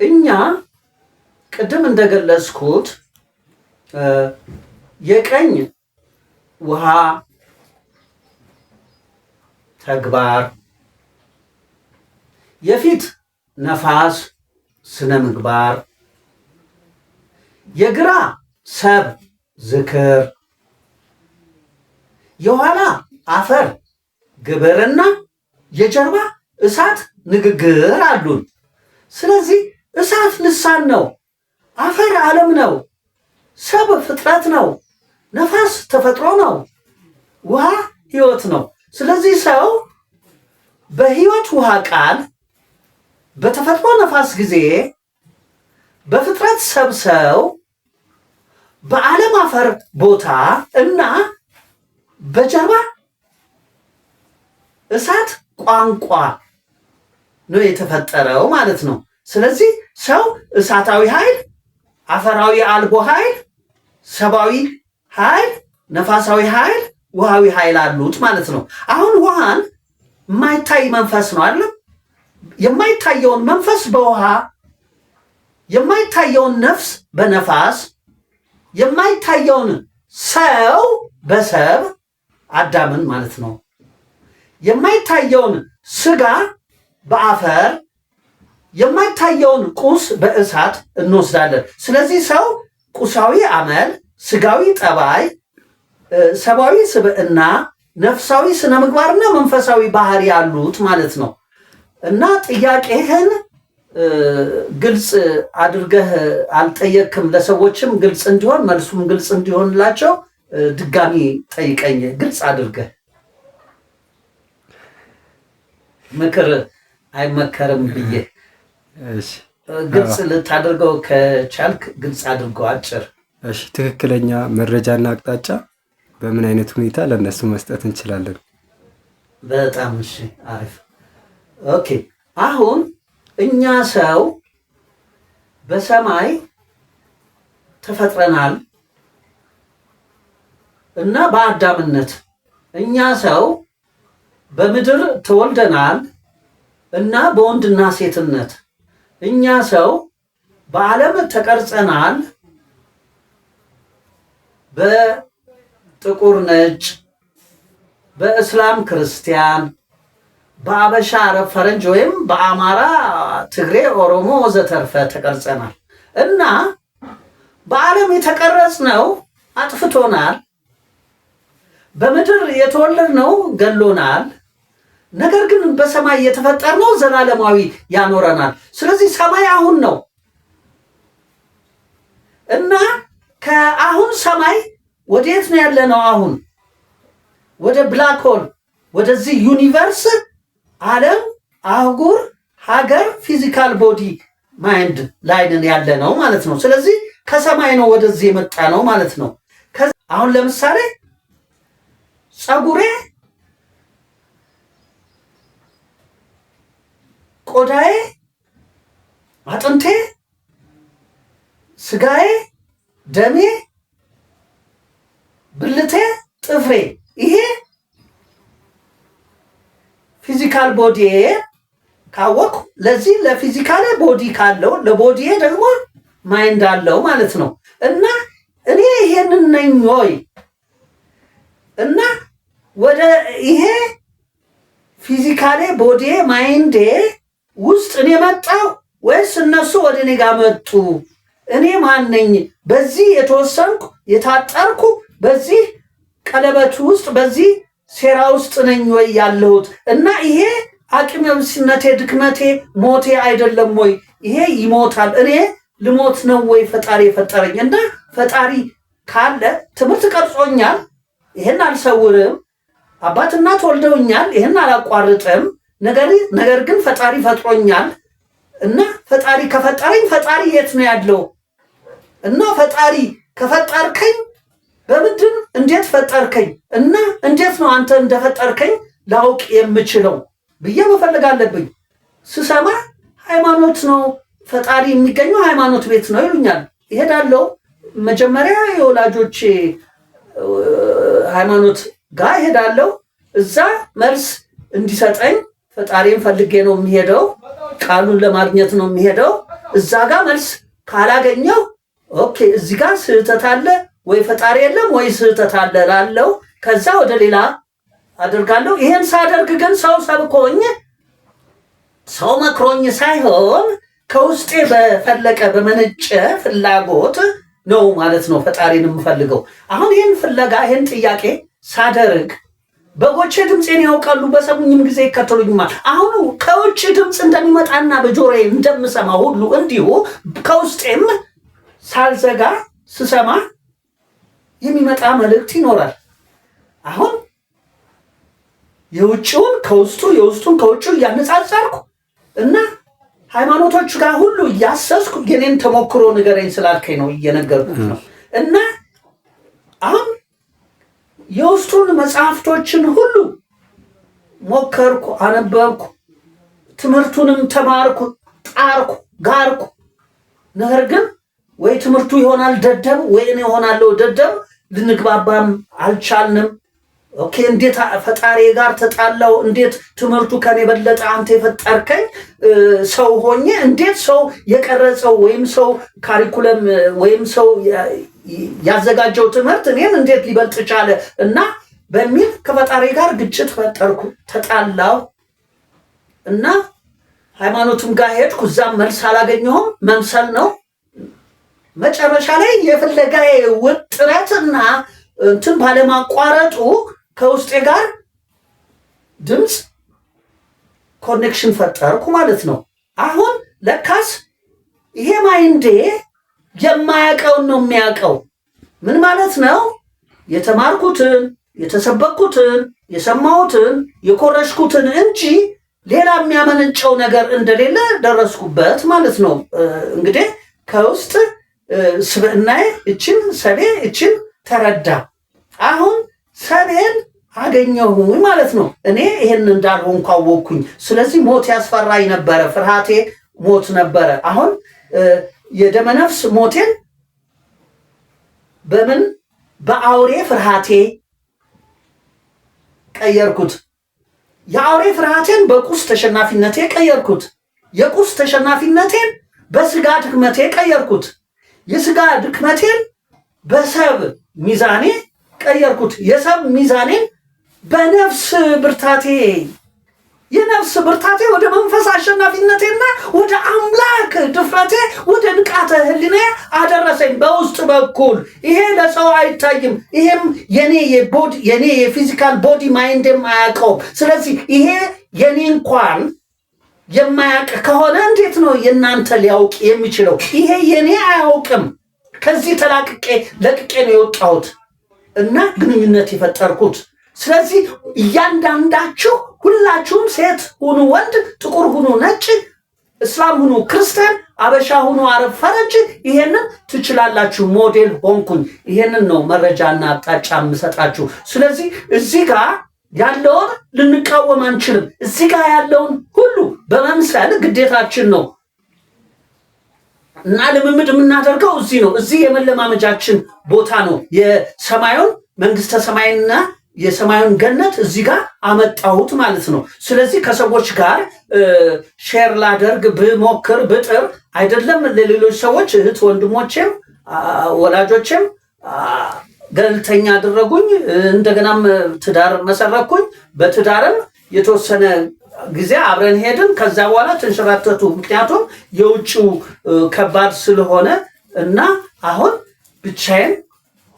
እኛ ቅድም እንደገለጽኩት የቀኝ ውሃ ተግባር፣ የፊት ነፋስ ስነ ምግባር፣ የግራ ሰብ ዝክር፣ የኋላ አፈር ግብርና፣ የጀርባ እሳት ንግግር አሉን። ስለዚህ እሳት ልሳን ነው፣ አፈር ዓለም ነው፣ ሰብ ፍጥረት ነው፣ ነፋስ ተፈጥሮ ነው፣ ውሃ ህይወት ነው። ስለዚህ ሰው በህይወት ውሃ ቃል፣ በተፈጥሮ ነፋስ ጊዜ፣ በፍጥረት ሰብ ሰው፣ በዓለም አፈር ቦታ እና በጀርባ እሳት ቋንቋ ነው የተፈጠረው ማለት ነው። ስለዚህ ሰው እሳታዊ ኃይል፣ አፈራዊ አልቦ ኃይል፣ ሰባዊ ኃይል፣ ነፋሳዊ ኃይል፣ ውሃዊ ኃይል አሉት ማለት ነው። አሁን ውሃን የማይታይ መንፈስ ነው አይደል? የማይታየውን መንፈስ በውሃ፣ የማይታየውን ነፍስ በነፋስ፣ የማይታየውን ሰው በሰብ አዳምን ማለት ነው፣ የማይታየውን ስጋ በአፈር፣ የማይታየውን ቁስ በእሳት እንወስዳለን። ስለዚህ ሰው ቁሳዊ አመል፣ ስጋዊ ጠባይ፣ ሰብአዊ ስብዕና፣ ነፍሳዊ ስነ ምግባርና መንፈሳዊ ባህሪ ያሉት ማለት ነው። እና ጥያቄህን ግልጽ አድርገህ አልጠየቅም። ለሰዎችም ግልጽ እንዲሆን መልሱም ግልጽ እንዲሆንላቸው ድጋሚ ጠይቀኝ፣ ግልጽ አድርገህ። ምክር አይመከርም ብዬ ግልጽ ልታደርገው ከቻልክ ግልጽ አድርገው፣ አጭር። እሺ፣ ትክክለኛ መረጃና አቅጣጫ በምን አይነት ሁኔታ ለእነሱ መስጠት እንችላለን? በጣም እሺ፣ አሪፍ። ኦኬ፣ አሁን እኛ ሰው በሰማይ ተፈጥረናል እና በአዳምነት፣ እኛ ሰው በምድር ተወልደናል እና በወንድና ሴትነት፣ እኛ ሰው በዓለም ተቀርጸናል በጥቁር ነጭ፣ በእስላም ክርስቲያን፣ በአበሻ አረብ ፈረንጅ ወይም በአማራ ትግሬ ኦሮሞ ወዘተርፈ ተቀርጸናል እና በዓለም የተቀረጽነው አጥፍቶናል፣ በምድር የተወለድነው ገሎናል። ነገር ግን በሰማይ የተፈጠርነው ዘላለማዊ ያኖረናል። ስለዚህ ሰማይ አሁን ነው እና ከአሁን ሰማይ ወዴት ነው ያለነው? አሁን ወደ ብላክ ሆል፣ ወደዚህ ዩኒቨርስ፣ ዓለም፣ አህጉር፣ ሀገር፣ ፊዚካል ቦዲ ማይንድ ላይ ነን ያለነው ማለት ነው። ስለዚህ ከሰማይ ነው ወደዚህ የመጣ ነው ማለት ነው። አሁን ለምሳሌ ፀጉሬ፣ ቆዳዬ፣ አጥንቴ፣ ስጋዬ፣ ደሜ፣ ብልቴ፣ ጥፍሬ፣ ይሄ ፊዚካል ቦዲ ካወቅኩ፣ ለዚህ ለፊዚካል ቦዲ ካለው ለቦዲዬ ደግሞ ማይንድ አለው ማለት ነው። እና እኔ ይሄንን ነኝ ወይ? እና ወደ ይሄ ፊዚካሌ ቦዲዬ ማይንዴ ውስጥ እኔ መጣሁ ወይስ እነሱ ወደ እኔ ጋር መጡ? እኔ ማን ነኝ? በዚህ የተወሰንኩ የታጠርኩ በዚህ ቀለበት ውስጥ በዚህ ሴራ ውስጥ ነኝ ወይ ያለሁት? እና ይሄ አቅመ ቢስነቴ፣ ድክመቴ፣ ሞቴ አይደለም ወይ? ይሄ ይሞታል። እኔ ልሞት ነው ወይ ፈጣሪ የፈጠረኝ? እና ፈጣሪ ካለ ትምህርት ቀርጾኛል፣ ይሄን አልሰውርም። አባት እናት ወልደውኛል፣ ይሄን አላቋርጥም። ነገር ግን ፈጣሪ ፈጥሮኛል እና ፈጣሪ ከፈጠረኝ ፈጣሪ የት ነው ያለው? እና ፈጣሪ ከፈጠርከኝ በምንድን እንዴት ፈጠርከኝ? እና እንዴት ነው አንተ እንደፈጠርከኝ ላውቅ የምችለው ብዬ መፈለግ አለብኝ። ስሰማ ሃይማኖት ነው ፈጣሪ የሚገኘው ሃይማኖት ቤት ነው ይሉኛል። ይሄዳለው መጀመሪያ የወላጆቼ ሃይማኖት ጋር ይሄዳለው። እዛ መልስ እንዲሰጠኝ ፈጣሪን ፈልጌ ነው የሚሄደው። ቃሉን ለማግኘት ነው የሚሄደው። እዛ ጋር መልስ ካላገኘው ኦኬ እዚህ ጋር ስህተት አለ ወይ ፈጣሪ የለም ወይ ስህተት አለ ላለው ከዛ ወደ ሌላ አደርጋለሁ። ይሄን ሳደርግ ግን ሰው ሰብኮኝ ሰው መክሮኝ ሳይሆን ከውስጤ በፈለቀ በመነጨ ፍላጎት ነው ማለት ነው ፈጣሪን የምፈልገው። አሁን ይህን ፍለጋ ይህን ጥያቄ ሳደርግ በጎቼ ድምፄን ያውቃሉ፣ በሰሙኝም ጊዜ ይከተሉኛል። አሁኑ ከውጭ ድምፅ እንደሚመጣና በጆሮዬ እንደምሰማ ሁሉ እንዲሁ ከውስጤም ሳልዘጋ ስሰማ የሚመጣ መልእክት ይኖራል። አሁን የውጭውን ከውስጡ የውስጡን ከውጭ እያነጻጸርኩ እና ሃይማኖቶች ጋር ሁሉ እያሰስኩ የኔን ተሞክሮ ንገረኝ ስላልከኝ ነው እየነገርኩት ነው። እና አሁን የውስጡን መጽሐፍቶችን ሁሉ ሞከርኩ፣ አነበብኩ፣ ትምህርቱንም ተማርኩ፣ ጣርኩ፣ ጋርኩ። ነገር ግን ወይ ትምህርቱ ይሆናል ደደብ ወይ እኔ እሆናለሁ ደደብ። ልንግባባም አልቻልንም። ኦኬ እንዴት ፈጣሪ ጋር ተጣላው? እንዴት ትምህርቱ ከኔ በለጠ? አንተ የፈጠርከኝ ሰው ሆኜ እንዴት ሰው የቀረጸው ወይም ሰው ካሪኩለም ወይም ሰው ያዘጋጀው ትምህርት እኔን እንዴት ሊበልጥ ቻለ? እና በሚል ከፈጣሪ ጋር ግጭት ፈጠርኩ፣ ተጣላው እና ሃይማኖትም ጋር ሄድኩ። እዛም መልስ አላገኘሁም። መምሰል ነው። መጨረሻ ላይ የፍለጋዬ ውጥረትና እንትን ባለማቋረጡ ከውስጤ ጋር ድምፅ ኮኔክሽን ፈጠርኩ ማለት ነው። አሁን ለካስ ይሄ ማይንዴ የማያውቀውን ነው የሚያውቀው። ምን ማለት ነው? የተማርኩትን፣ የተሰበኩትን፣ የሰማሁትን፣ የኮረሽኩትን እንጂ ሌላ የሚያመነጨው ነገር እንደሌለ ደረስኩበት ማለት ነው። እንግዲህ ከውስጥ ስብዕናዬ እችን ሰቤ እችን ተረዳ። አሁን ሰቤን አገኘሁኝ ማለት ነው። እኔ ይሄን እንዳልሆንኩ አወቅኩኝ። ስለዚህ ሞት ያስፈራኝ ነበረ። ፍርሃቴ ሞት ነበረ። አሁን የደመነፍስ ሞቴን በምን በአውሬ ፍርሃቴ ቀየርኩት። የአውሬ ፍርሃቴን በቁስ ተሸናፊነቴ ቀየርኩት። የቁስ ተሸናፊነቴን በስጋ ድክመቴ ቀየርኩት። የስጋ ድክመቴን በሰብ ሚዛኔ ቀየርኩት። የሰብ ሚዛኔን በነፍስ ብርታቴ የነፍስ ብርታቴ ወደ መንፈስ አሸናፊነቴና ወደ አምላክ ድፍረቴ ወደ ንቃተ ህሊና አደረሰኝ በውስጥ በኩል። ይሄ ለሰው አይታይም። ይሄም የኔ የፊዚካል ቦዲ ማይንድም አያውቀውም። ስለዚህ ይሄ የኔ እንኳን የማያውቅ ከሆነ እንዴት ነው የእናንተ ሊያውቅ የሚችለው? ይሄ የኔ አያውቅም። ከዚህ ለቅቄ ነው የወጣሁት እና ግንኙነት የፈጠርኩት። ስለዚህ እያንዳንዳችሁ ሁላችሁም ሴት ሁኑ ወንድ፣ ጥቁር ሁኑ ነጭ፣ እስላም ሁኑ ክርስቲያን፣ አበሻ ሁኑ አረብ ፈረንጅ፣ ይሄንን ትችላላችሁ። ሞዴል ሆንኩኝ። ይሄንን ነው መረጃና አቅጣጫ የምሰጣችሁ። ስለዚህ እዚህ ጋር ያለውን ልንቃወም አንችልም። እዚህ ጋር ያለውን ሁሉ በመምሰል ግዴታችን ነው እና ልምምድ የምናደርገው እዚህ ነው። እዚህ የመለማመጃችን ቦታ ነው። የሰማዩን መንግስተ ሰማይና የሰማዩን ገነት እዚህ ጋር አመጣሁት ማለት ነው። ስለዚህ ከሰዎች ጋር ሼር ላደርግ ብሞክር ብጥር አይደለም ለሌሎች ሰዎች እህት ወንድሞቼም ወላጆቼም ገለልተኛ አደረጉኝ። እንደገናም ትዳር መሰረኩኝ። በትዳርም የተወሰነ ጊዜ አብረን ሄድን። ከዛ በኋላ ተንሸራተቱ። ምክንያቱም የውጭው ከባድ ስለሆነ እና አሁን ብቻዬን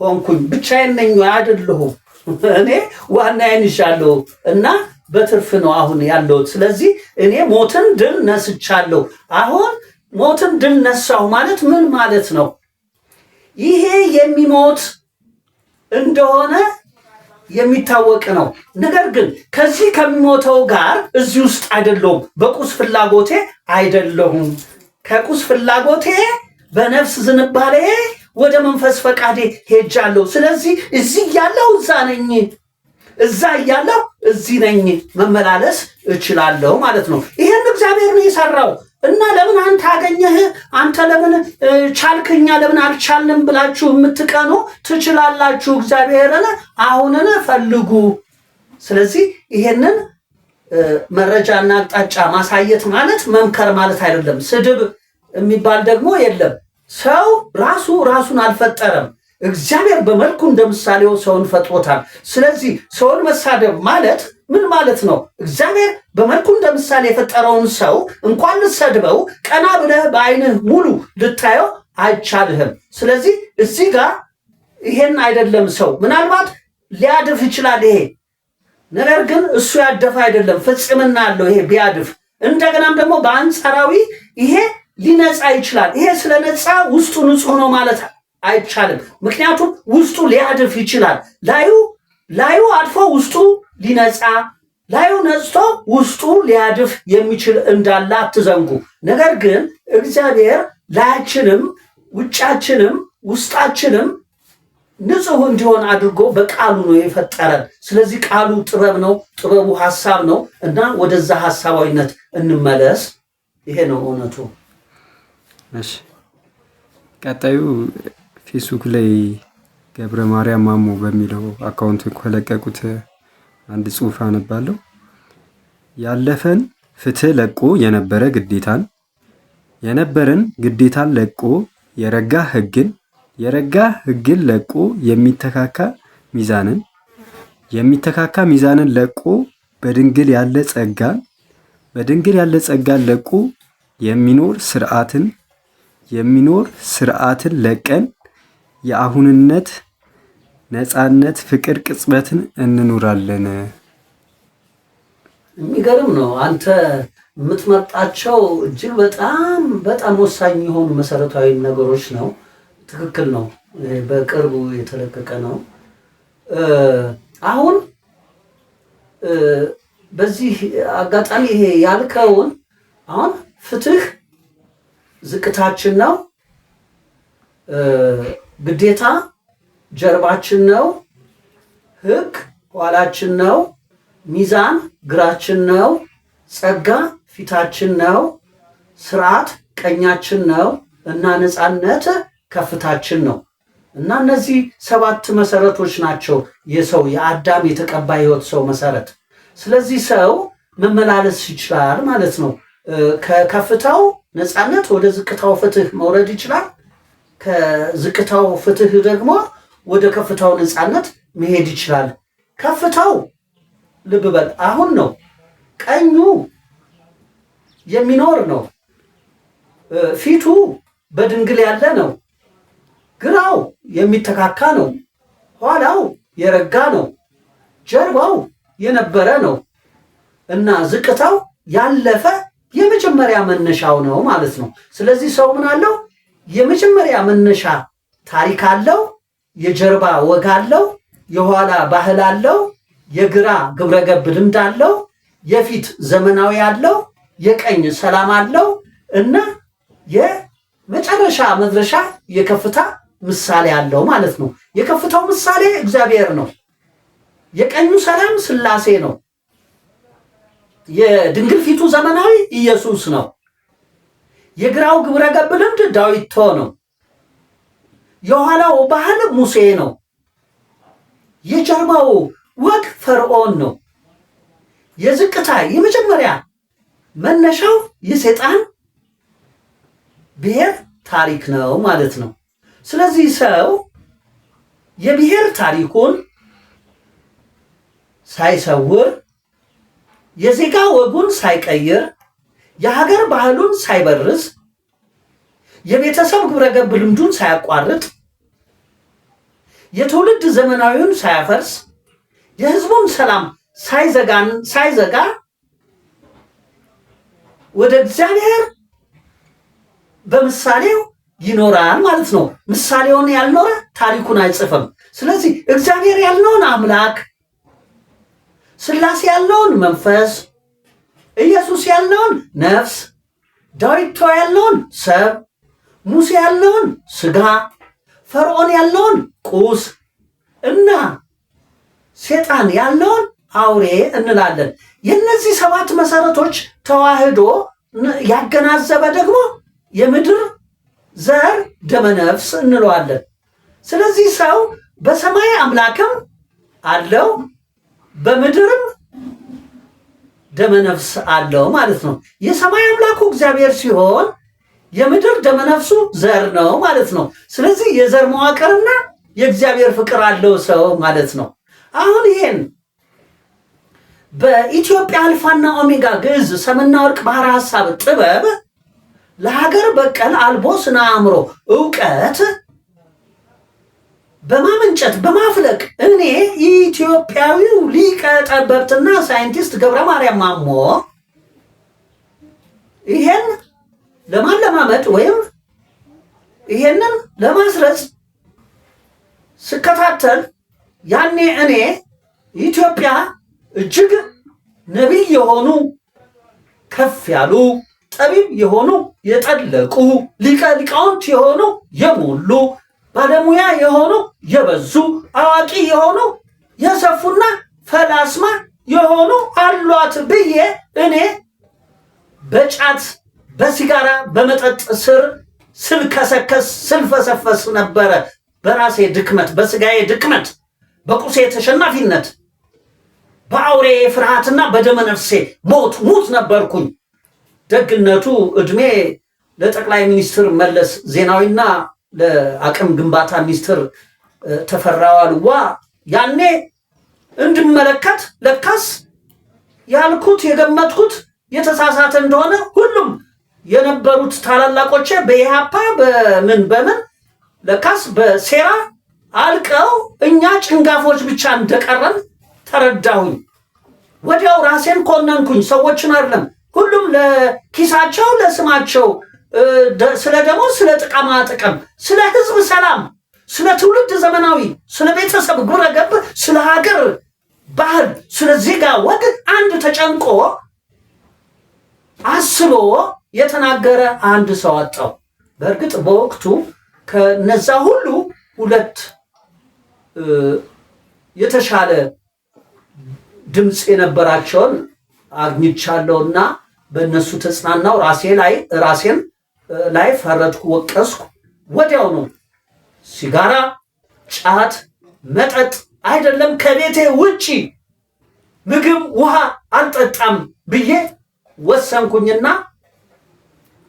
ሆንኩኝ። ብቻዬን ነኝ አይደለሁም። እኔ ዋናዬን ይዣለሁ እና በትርፍ ነው አሁን ያለሁት። ስለዚህ እኔ ሞትን ድል ነስቻለሁ። አሁን ሞትን ድል ነሳሁ ማለት ምን ማለት ነው? ይሄ የሚሞት እንደሆነ የሚታወቅ ነው። ነገር ግን ከዚህ ከሚሞተው ጋር እዚህ ውስጥ አይደለሁም። በቁስ ፍላጎቴ አይደለሁም። ከቁስ ፍላጎቴ በነፍስ ዝንባሌ ወደ መንፈስ ፈቃዴ ሄጃለሁ። ስለዚህ እዚህ ያለው እዛ ነኝ፣ እዛ እያለሁ እዚህ ነኝ፣ መመላለስ እችላለሁ ማለት ነው። ይሄን እግዚአብሔር ነው የሰራው እና ለምን አንተ አገኘህ፣ አንተ ለምን ቻልክኛ ለምን አልቻልንም ብላችሁ የምትቀኑ ትችላላችሁ። እግዚአብሔርን አሁንን ፈልጉ። ስለዚህ ይሄንን መረጃና አቅጣጫ ማሳየት ማለት መምከር ማለት አይደለም። ስድብ የሚባል ደግሞ የለም። ሰው ራሱን አልፈጠረም። እግዚአብሔር በመልኩ እንደ ምሳሌው ሰውን ፈጥሮታል። ስለዚህ ሰውን መሳደብ ማለት ምን ማለት ነው? እግዚአብሔር በመልኩ እንደ ምሳሌ የፈጠረውን ሰው እንኳን ልትሰድበው ቀና ብለህ በዓይንህ ሙሉ ልታየው አይቻልህም። ስለዚህ እዚህ ጋር ይሄን አይደለም። ሰው ምናልባት ሊያድፍ ይችላል ይሄ ነገር ግን እሱ ያደፈ አይደለም፣ ፍጽምና አለው ይሄ ቢያድፍ። እንደገናም ደግሞ በአንጻራዊ ይሄ ሊነጻ ይችላል። ይሄ ስለነጻ ውስጡ ንጹህ ነው ማለት አይቻልም። ምክንያቱም ውስጡ ሊያድፍ ይችላል። ላዩ አድፎ ውስጡ ሊነጻ፣ ላዩ ነጽቶ ውስጡ ሊያድፍ የሚችል እንዳለ አትዘንጉ። ነገር ግን እግዚአብሔር ላያችንም ውጫችንም ውስጣችንም ንጹህ እንዲሆን አድርጎ በቃሉ ነው የፈጠረን። ስለዚህ ቃሉ ጥበብ ነው፣ ጥበቡ ሐሳብ ነው እና ወደዛ ሐሳባዊነት እንመለስ። ይሄ ነው እውነቱ። እሺ፣ ቀጣዩ ፌስቡክ ላይ ገብረ ማርያም ማሞ በሚለው አካውንት ከለቀቁት አንድ ጽሑፍ አነባለሁ። ያለፈን ፍትህ ለቆ የነበረን ግዴታን ለቆ የረጋ ሕግን ለቆ የሚተካካ ሚዛንን ለቆ በድንግል ያለ ጸጋን ለቆ የሚኖር ስርዓትን ለቀን የአሁንነት ነፃነት ፍቅር ቅጽበትን እንኖራለን። የሚገርም ነው። አንተ የምትመርጣቸው እጅግ በጣም በጣም ወሳኝ የሆኑ መሰረታዊ ነገሮች ነው። ትክክል ነው። በቅርቡ የተለቀቀ ነው። አሁን በዚህ አጋጣሚ ይሄ ያልከውን አሁን ፍትህ ዝቅታችን ነው፣ ግዴታ ጀርባችን ነው፣ ሕግ ኋላችን ነው፣ ሚዛን ግራችን ነው፣ ጸጋ ፊታችን ነው፣ ስርዓት ቀኛችን ነው እና ነፃነት ከፍታችን ነው። እና እነዚህ 7 መሰረቶች ናቸው የሰው የአዳም የተቀባ ህይወት ሰው መሰረት። ስለዚህ ሰው መመላለስ ይችላል ማለት ነው። ከከፍታው ነፃነት ወደ ዝቅታው ፍትህ መውረድ ይችላል። ከዝቅታው ፍትህ ደግሞ ወደ ከፍታው ነፃነት መሄድ ይችላል። ከፍታው ልብ በል አሁን ነው። ቀኙ የሚኖር ነው። ፊቱ በድንግል ያለ ነው። ግራው የሚተካካ ነው። ኋላው የረጋ ነው። ጀርባው የነበረ ነው እና ዝቅታው ያለፈ የመጀመሪያ መነሻው ነው ማለት ነው። ስለዚህ ሰው ምን አለው? የመጀመሪያ መነሻ ታሪክ አለው፣ የጀርባ ወግ አለው፣ የኋላ ባህል አለው፣ የግራ ግብረገብ ልምድ አለው፣ የፊት ዘመናዊ አለው፣ የቀኝ ሰላም አለው እና የመጨረሻ መድረሻ የከፍታ ምሳሌ አለው ማለት ነው። የከፍታው ምሳሌ እግዚአብሔር ነው። የቀኙ ሰላም ሥላሴ ነው። የድንግል ፊቱ ዘመናዊ ኢየሱስ ነው። የግራው ግብረ ገብ ልምድ ዳዊት ነው። የኋላው ባህል ሙሴ ነው። የጀርባው ወግ ፈርዖን ነው። የዝቅታ የመጀመሪያ መነሻው የሰይጣን ብሔር ታሪክ ነው ማለት ነው። ስለዚህ ሰው የብሔር ታሪኩን ሳይሰውር፣ የዜጋ ወጉን ሳይቀይር፣ የሀገር ባህሉን ሳይበርዝ፣ የቤተሰብ ግብረገብ ልምዱን ሳያቋርጥ፣ የትውልድ ዘመናዊውን ሳያፈርስ የሕዝቡን ሰላም ሳይዘጋ ወደ እግዚአብሔር በምሳሌው ይኖራል ማለት ነው። ምሳሌውን ያልኖረ ታሪኩን አይጽፍም። ስለዚህ እግዚአብሔር ያልነውን አምላክ፣ ሥላሴ ያልነውን መንፈስ፣ ኢየሱስ ያልነውን ነፍስ፣ ዳዊት ያልነውን ሰብ፣ ሙሴ ያልነውን ሥጋ፣ ፈርዖን ያልነውን ቁስ እና ሴጣን ያልነውን አውሬ እንላለን። የእነዚህ 7 መሰረቶች ተዋህዶ ያገናዘበ ደግሞ የምድር ዘር ደመነፍስ እንለዋለን። ስለዚህ ሰው በሰማይ አምላክም አለው በምድርም ደመነፍስ አለው ማለት ነው። የሰማይ አምላኩ እግዚአብሔር ሲሆን የምድር ደመነፍሱ ዘር ነው ማለት ነው። ስለዚህ የዘር መዋቅርና የእግዚአብሔር ፍቅር አለው ሰው ማለት ነው። አሁን ይሄን በኢትዮጵያ አልፋና ኦሜጋ ግዕዝ ሰምና ወርቅ ባህረ ሐሳብ ጥበብ ለሀገር በቀል አልቦ ስነ አእምሮ እውቀት በማመንጨት በማፍለቅ እኔ ኢትዮጵያዊው ሊቀ ጠበብትና ሳይንቲስት ገብረ ማርያም ማሞ ይሄን ለማለማመድ ወይም ይሄንን ለማስረጽ ስከታተል ያኔ እኔ ኢትዮጵያ እጅግ ነቢይ የሆኑ ከፍ ያሉ ጠቢብ የሆኑ የጠለቁ ሊቀ ሊቃውንት የሆኑ የሞሉ ባለሙያ የሆኑ የበዙ አዋቂ የሆኑ የሰፉና ፈላስማ የሆኑ አሏት ብዬ እኔ በጫት በሲጋራ በመጠጥ ስር ስልከሰከስ ስልፈሰፈስ ነበረ። በራሴ ድክመት፣ በስጋዬ ድክመት፣ በቁሴ ተሸናፊነት፣ በአውሬ ፍርሃትና በደመነፍሴ ሙት ነበርኩኝ። ደግነቱ እድሜ ለጠቅላይ ሚኒስትር መለስ ዜናዊና ለአቅም ግንባታ ሚኒስትር ተፈራ ዋልዋ ያኔ እንድመለከት ለካስ ያልኩት የገመትኩት የተሳሳተ እንደሆነ ሁሉም የነበሩት ታላላቆቼ በኢሃፓ በምን ለካስ በሴራ አልቀው እኛ ጭንጋፎች ብቻ እንደቀረን ተረዳሁኝ። ወዲያው ራሴን ኮነንኩኝ። ሰዎችን አይደለም፣ ሁሉም ለኪሳቸው ለስማቸው፣ ስለ ደሞዝ፣ ስለ ጥቅማ ጥቅም፣ ስለ ህዝብ ሰላም፣ ስለ ትውልድ ዘመናዊ፣ ስለ ቤተሰብ ግብረ ገብ፣ ስለ ሀገር ባህል፣ ስለ ዜጋ ወግ አንድ ተጨንቆ አስቦ የተናገረ አንድ ሰው አጣው። በእርግጥ በወቅቱ ከነዛ ሁሉ 2 የተሻለ ድምፅ የነበራቸውን አግኝቻለሁና በእነሱ ተጽናናው። ራሴን ላይ ፈረድኩ፣ ወቀስኩ። ወዲያው ነው ሲጋራ፣ ጫት፣ መጠጥ አይደለም ከቤቴ ውጪ ምግብ፣ ውሃ አልጠጣም ብዬ ወሰንኩኝና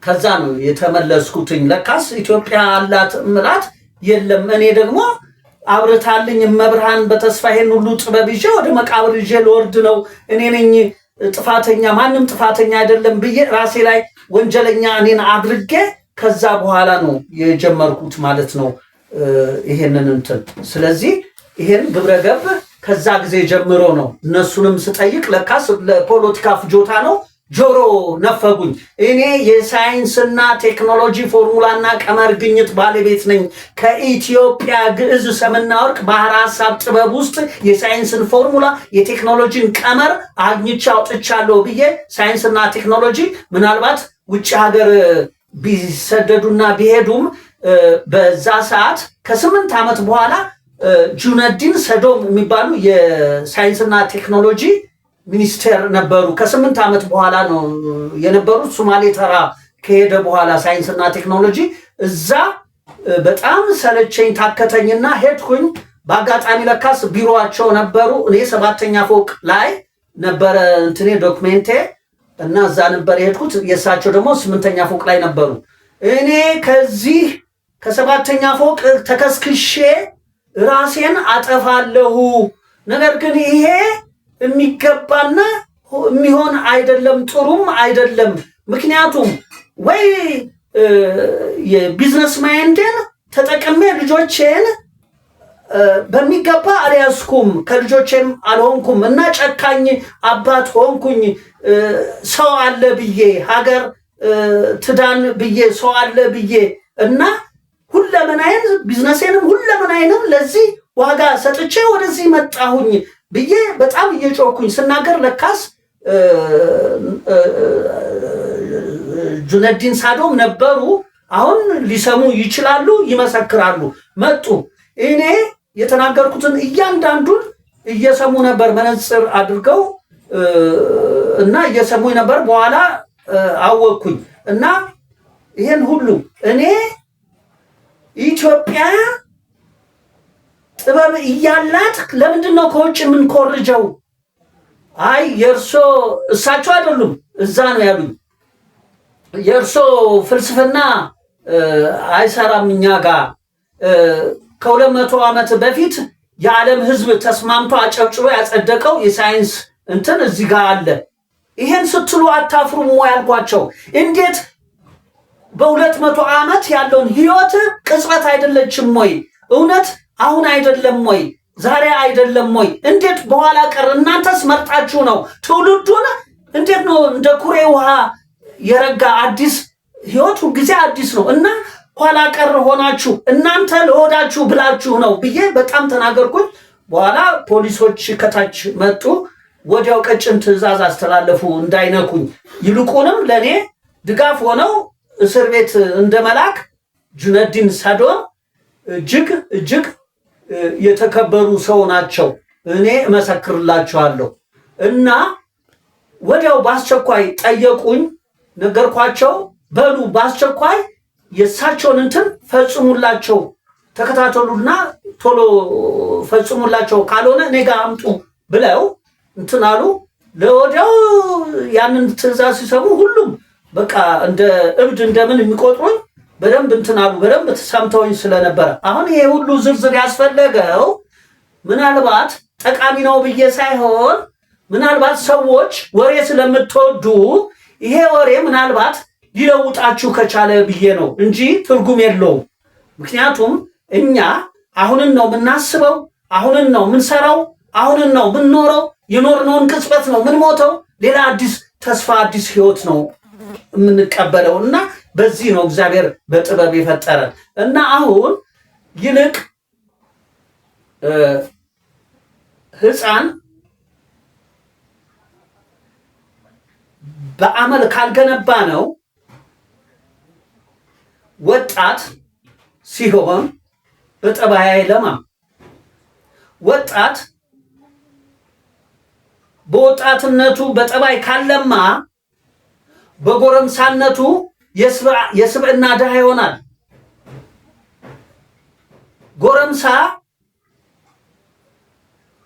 ከዛ ነው የተመለስኩትኝ። ለካስ ኢትዮጵያ አላት ምላት የለም። እኔ ደግሞ አብርታልኝ እመብርሃን በተስፋ ይሄን ሁሉ ጥበብ ይዤ ወደ መቃብር ይዤ ልወርድ ነው። እኔ ነኝ ጥፋተኛ፣ ማንም ጥፋተኛ አይደለም ብዬ ራሴ ላይ ወንጀለኛ እኔን አድርጌ ከዛ በኋላ ነው የጀመርኩት ማለት ነው ይሄንን እንትን። ስለዚህ ይሄን ግብረ ገብ ከዛ ጊዜ ጀምሮ ነው። እነሱንም ስጠይቅ ለካስ ለፖለቲካ ፍጆታ ነው። ጆሮ ነፈጉኝ። እኔ የሳይንስና ቴክኖሎጂ ፎርሙላና ቀመር ግኝት ባለቤት ነኝ። ከኢትዮጵያ ግዕዝ ሰምና ወርቅ ባህረ ሐሳብ ጥበብ ውስጥ የሳይንስን ፎርሙላ የቴክኖሎጂን ቀመር አግኝቼ አውጥቻለሁ ብዬ ሳይንስና ቴክኖሎጂ ምናልባት ውጭ ሀገር ቢሰደዱና ቢሄዱም በዛ ሰዓት ከ8 ዓመት በኋላ ጁነዲን ሰዶም የሚባሉ የሳይንስና ቴክኖሎጂ ሚኒስቴር ነበሩ። ከ8 ዓመት በኋላ ነው የነበሩት። ሶማሌ ተራ ከሄደ በኋላ ሳይንስና ቴክኖሎጂ እዛ በጣም ሰለቸኝ ታከተኝና ሄድኩኝ። በአጋጣሚ ለካስ ቢሮአቸው ነበሩ። እኔ 7ኛ ፎቅ ላይ ነበረ እንትኔ ዶክሜንቴ እና እዛ ነበር የሄድኩት። የእሳቸው ደግሞ 8ኛ ፎቅ ላይ ነበሩ። እኔ ከዚህ ከ7ኛ ፎቅ ተከስክሼ ራሴን አጠፋለሁ። ነገር ግን ይሄ የሚገባና የሚሆን አይደለም፣ ጥሩም አይደለም። ምክንያቱም ወይ የቢዝነስ ማይንድን ተጠቅሜ ልጆቼን በሚገባ አልያዝኩም፣ ከልጆቼም አልሆንኩም እና ጨካኝ አባት ሆንኩኝ። ሰው አለ ብዬ ሀገር ትዳን ብዬ ሰው አለ ብዬ እና ሁለመናዬን ቢዝነሴንም ሁለመናዬንም ለዚህ ዋጋ ሰጥቼ ወደዚህ መጣሁኝ ብዬ በጣም እየጮኩኝ ስናገር ለካስ ጁነዲን ሳዶም ነበሩ። አሁን ሊሰሙ ይችላሉ፣ ይመሰክራሉ። መጡ። እኔ የተናገርኩትን እያንዳንዱን እየሰሙ ነበር፣ መነጽር አድርገው እና እየሰሙኝ ነበር። በኋላ አወቅኩኝ እና ይህን ሁሉ እኔ ኢትዮጵያ ጥበብ እያላት ለምንድን ነው ከውጭ የምንኮርጀው? አይ የእርሶ እሳቸው አይደሉም እዛ ነው ያሉኝ። የእርሶ ፍልስፍና አይሰራም እኛ ጋር። ከ200 ዓመት በፊት የዓለም ሕዝብ ተስማምቶ አጨብጭቦ ያጸደቀው የሳይንስ እንትን እዚህ ጋር አለ። ይሄን ስትሉ አታፍሩም ወይ አልኳቸው። እንዴት በ200 ዓመት ያለውን ህይወት ቅጽበት አይደለችም ወይ? እውነት አሁን አይደለም ወይ? ዛሬ አይደለም ወይ? እንዴት በኋላ ቀር? እናንተስ መርጣችሁ ነው ትውልዱን። እንዴት ነው እንደ ኩሬ ውሃ የረጋ አዲስ ህይወት ሁልጊዜ አዲስ ነው እና ኋላ ቀር ሆናችሁ እናንተ ለሆዳችሁ ብላችሁ ነው ብዬ በጣም ተናገርኩኝ። በኋላ ፖሊሶች ከታች መጡ። ወዲያው ቀጭን ትዕዛዝ አስተላለፉ እንዳይነኩኝ። ይልቁንም ለእኔ ድጋፍ ሆነው እስር ቤት እንደመላክ ጁነዲን ሳዶም እጅግ የተከበሩ ሰው ናቸው። እኔ እመሰክርላቸዋለሁ። እና ወዲያው በአስቸኳይ ጠየቁኝ። ነገርኳቸው። በሉ በአስቸኳይ የእሳቸውን እንትን ፈጽሙላቸው፣ ተከታተሉና ቶሎ ፈጽሙላቸው፣ ካልሆነ እኔ ጋር አምጡ ብለው እንትን አሉ። ለወዲያው ያንን ትዕዛዝ ሲሰሙ ሁሉም በቃ እንደ እብድ እንደምን የሚቆጥሩኝ በደንብ እንትን አሉ። በደንብ ተሰምተውኝ ስለነበረ አሁን ይሄ ሁሉ ዝርዝር ያስፈለገው ምናልባት ጠቃሚ ነው ብዬ ሳይሆን ምናልባት ሰዎች ወሬ ስለምትወዱ ይሄ ወሬ ምናልባት ሊለውጣችሁ ከቻለ ብዬ ነው እንጂ ትርጉም የለውም። ምክንያቱም እኛ አሁንን ነው የምናስበው፣ አሁንን ነው የምንሰራው፣ አሁንን ነው የምንኖረው። የኖርነውን ቅጽበት ነው የምንሞተው። ሌላ አዲስ ተስፋ አዲስ ህይወት ነው የምንቀበለው እና በዚህ ነው እግዚአብሔር በጥበብ የፈጠረን እና አሁን ይልቅ ህፃን በአመል ካልገነባ ነው ወጣት ሲሆን በጠባይ አይለማም። ወጣት በወጣትነቱ በጠባይ ካለማ በጎረምሳነቱ የስብዕና ድሃ ይሆናል። ጎረምሳ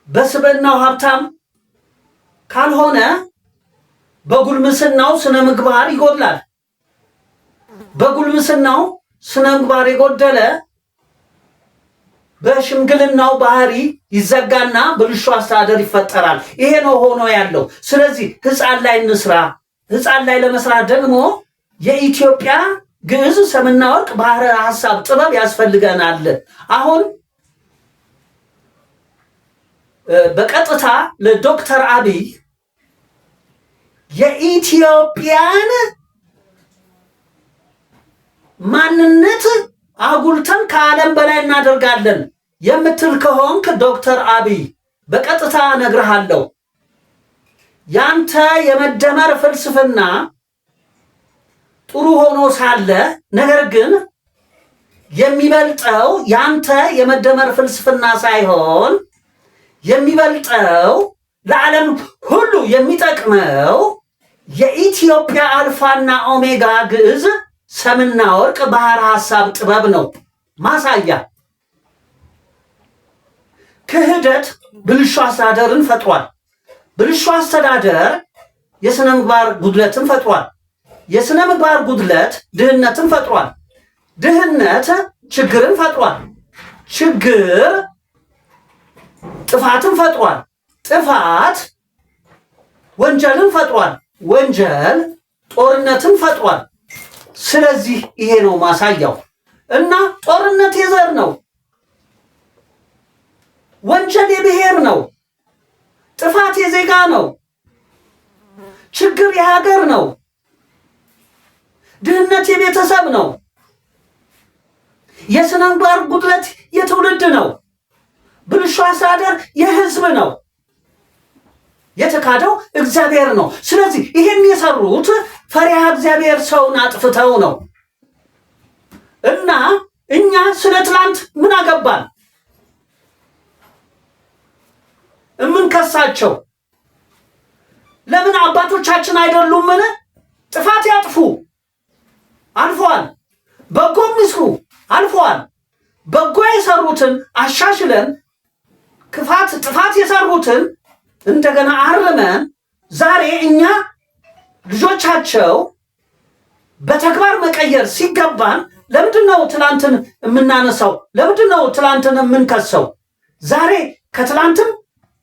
በስብዕናው ሀብታም ካልሆነ በጉልምስናው ስነ ምግባር ይጎድላል። በጉልምስናው ስነ ምግባር የጎደለ በሽምግልናው ባህሪ ይዘጋና ብልሹ አስተዳደር ይፈጠራል። ይሄ ነው ሆኖ ያለው። ስለዚህ ህፃን ላይ እንስራ። ህፃን ላይ ለመስራት ደግሞ የኢትዮጵያ ግዕዝ፣ ሰምና ወርቅ፣ ባህረ ሐሳብ፣ ጥበብ ያስፈልገናል። አሁን በቀጥታ ለዶክተር አብይ የኢትዮጵያን ማንነት አጉልተን ከዓለም በላይ እናደርጋለን የምትል ከሆንክ ዶክተር አብይ በቀጥታ እነግርሃለሁ፣ ያንተ የመደመር ፍልስፍና ጥሩ ሆኖ ሳለ ነገር ግን የሚበልጠው ያንተ የመደመር ፍልስፍና ሳይሆን የሚበልጠው ለዓለም ሁሉ የሚጠቅመው የኢትዮጵያ አልፋና ኦሜጋ ግዕዝ፣ ሰምና ወርቅ፣ ባህረ ሐሳብ፣ ጥበብ ነው። ማሳያ ክህደት ብልሹ አስተዳደርን ፈጥሯል። ብልሹ አስተዳደር የሥነ ምግባር ጉድለትን ፈጥሯል። የሥነ ምግባር ጉድለት ድህነትን ፈጥሯል። ድህነት ችግርን ፈጥሯል። ችግር ጥፋትን ፈጥሯል። ጥፋት ወንጀልን ፈጥሯል። ወንጀል ጦርነትን ፈጥሯል። ስለዚህ ይሄ ነው ማሳያው እና ጦርነት የዘር ነው። ወንጀል የብሔር ነው። ጥፋት የዜጋ ነው። ችግር የሀገር ነው። ድህነት የቤተሰብ ነው። የስነ ምግባር ጉድለት የትውልድ ነው። ብልሹ አስተዳደር የህዝብ ነው። የተካደው እግዚአብሔር ነው። ስለዚህ ይሄን የሰሩት ፈሪሃ እግዚአብሔር ሰውን አጥፍተው ነው። እና እኛ ስለ ትላንት ምን አገባን? እምንከሳቸው ለምን አባቶቻችን አይደሉምን? ጥፋት ያጥፉ አልፈዋል። በጎ ይስሩ አልፈዋል። በጎ የሰሩትን አሻሽለን ጥፋት የሰሩትን እንደገና አርመን ዛሬ እኛ ልጆቻቸው በተግባር መቀየር ሲገባን ለምንድን ነው ትላንትን የምናነሳው? ለምንድን ነው ትላንትን የምንከሰው? ዛሬ ከትላንትም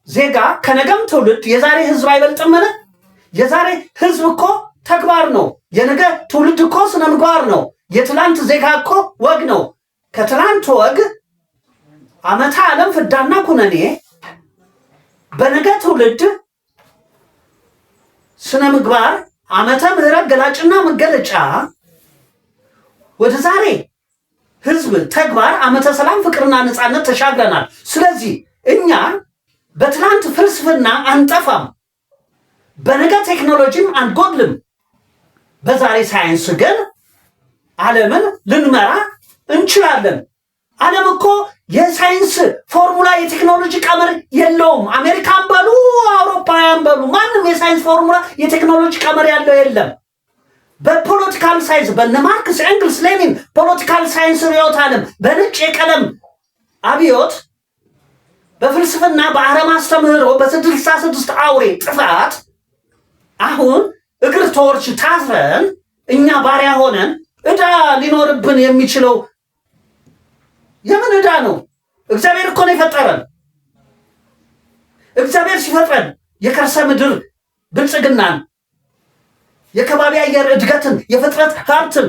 ዜጋ ከነገም ትውልድ የዛሬ ህዝብ አይበልጥምን? የዛሬ ህዝብ እኮ ተግባር ነው። የነገ ትውልድ እኮ ስነ ምግባር ነው። የትላንት ዜጋ እኮ ወግ ነው። ከትላንት ወግ ዓመተ ዓለም ፍዳና ኩነኔ በነገ ትውልድ ስነ ምግባር ዓመተ ምህረት ገላጭና መገለጫ ወደ ዛሬ ህዝብ ተግባር ዓመተ ሰላም ፍቅርና ነፃነት ተሻግረናል። ስለዚህ እኛ በትላንት ፍልስፍና አንጠፋም፣ በነገ ቴክኖሎጂም አንጎድልም። በዛሬ ሳይንስ ግን ዓለምን ልንመራ እንችላለን። ዓለም እኮ የሳይንስ ፎርሙላ የቴክኖሎጂ ቀመር የለውም። አሜሪካን በሉ አውሮፓውያን በሉ ማንም የሳይንስ ፎርሙላ የቴክኖሎጂ ቀመር ያለው የለም። በፖለቲካል ሳይንስ በነ ማርክስ ኤንግልስ ሌኒን ፖለቲካል ሳይንስ ርዕዮተ ዓለም በነጭ የቀለም አብዮት በፍልስፍና በአረም አስተምህሮ በ66 አውሬ ጥፋት አሁን እግር ተወርች ታስረን እኛ ባሪያ ሆነን ዕዳ ሊኖርብን የሚችለው የምን ዕዳ ነው? እግዚአብሔር እኮ ነው የፈጠረን። እግዚአብሔር ሲፈጥረን የከርሰ ምድር ብልጽግናን፣ የከባቢ አየር እድገትን፣ የፍጥረት ሀብትን፣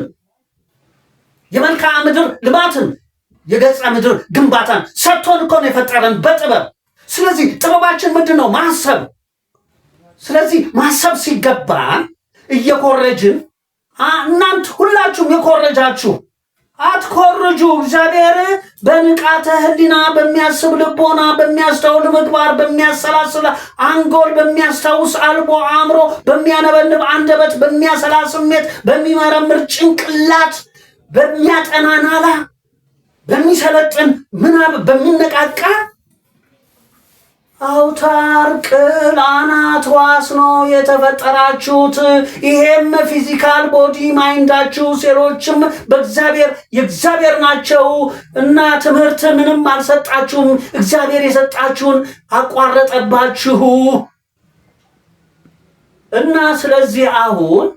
የመልክዓ ምድር ልማትን፣ የገጸ ምድር ግንባታን ሰጥቶን እኮ ነው የፈጠረን በጥበብ። ስለዚህ ጥበባችን ምንድን ነው? ማሰብ። ስለዚህ ማሰብ ሲገባን እየኮረጅን እናንት ሁላችሁም የኮረጃችሁ አትኮርጁ። እግዚአብሔር በንቃተ ህሊና በሚያስብ ልቦና በሚያስተውል ምግባር በሚያሰላስል አንጎል በሚያስታውስ አልቦ አእምሮ በሚያነበንብ አንደበት በሚያሰላ ስሜት በሚመረምር ጭንቅላት በሚያጠና ናላ በሚሰለጥን ምናብ በሚነቃቃ አውታር ቅል አናት ዋስ ነው የተፈጠራችሁት። ይሄም ፊዚካል ቦዲ ማይንዳችሁ ሴሎችም በእግዚአብሔር የእግዚአብሔር ናቸው እና ትምህርት ምንም አልሰጣችሁም። እግዚአብሔር የሰጣችሁን አቋረጠባችሁ እና ስለዚህ አሁን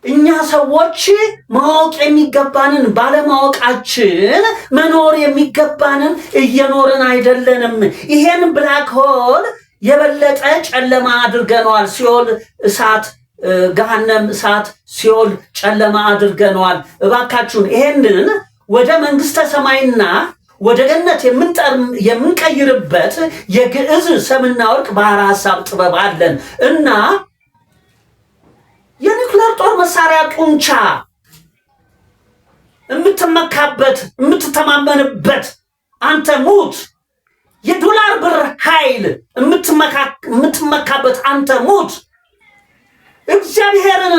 እኛ ሰዎች ማወቅ የሚገባንን ባለማወቃችን መኖር የሚገባንን እየኖርን አይደለንም። ይሄን ብላክ ሆል የበለጠ ጨለማ አድርገነዋል። ሲኦል እሳት፣ ገሃነም እሳት፣ ሲኦል ጨለማ አድርገነዋል። እባካችሁን ይሄንን ወደ መንግስተ ሰማይና ወደ ገነት የምንቀይርበት የግዕዝ ሰምና ወርቅ ባህረ ሐሳብ ጥበብ አለን እና የኒውክሌር ጦር መሳሪያ ጡንቻ የምትመካበት የምትተማመንበት አንተ ሙት። የዶላር ብር ኃይል የምትመካበት አንተ ሙት። እግዚአብሔርን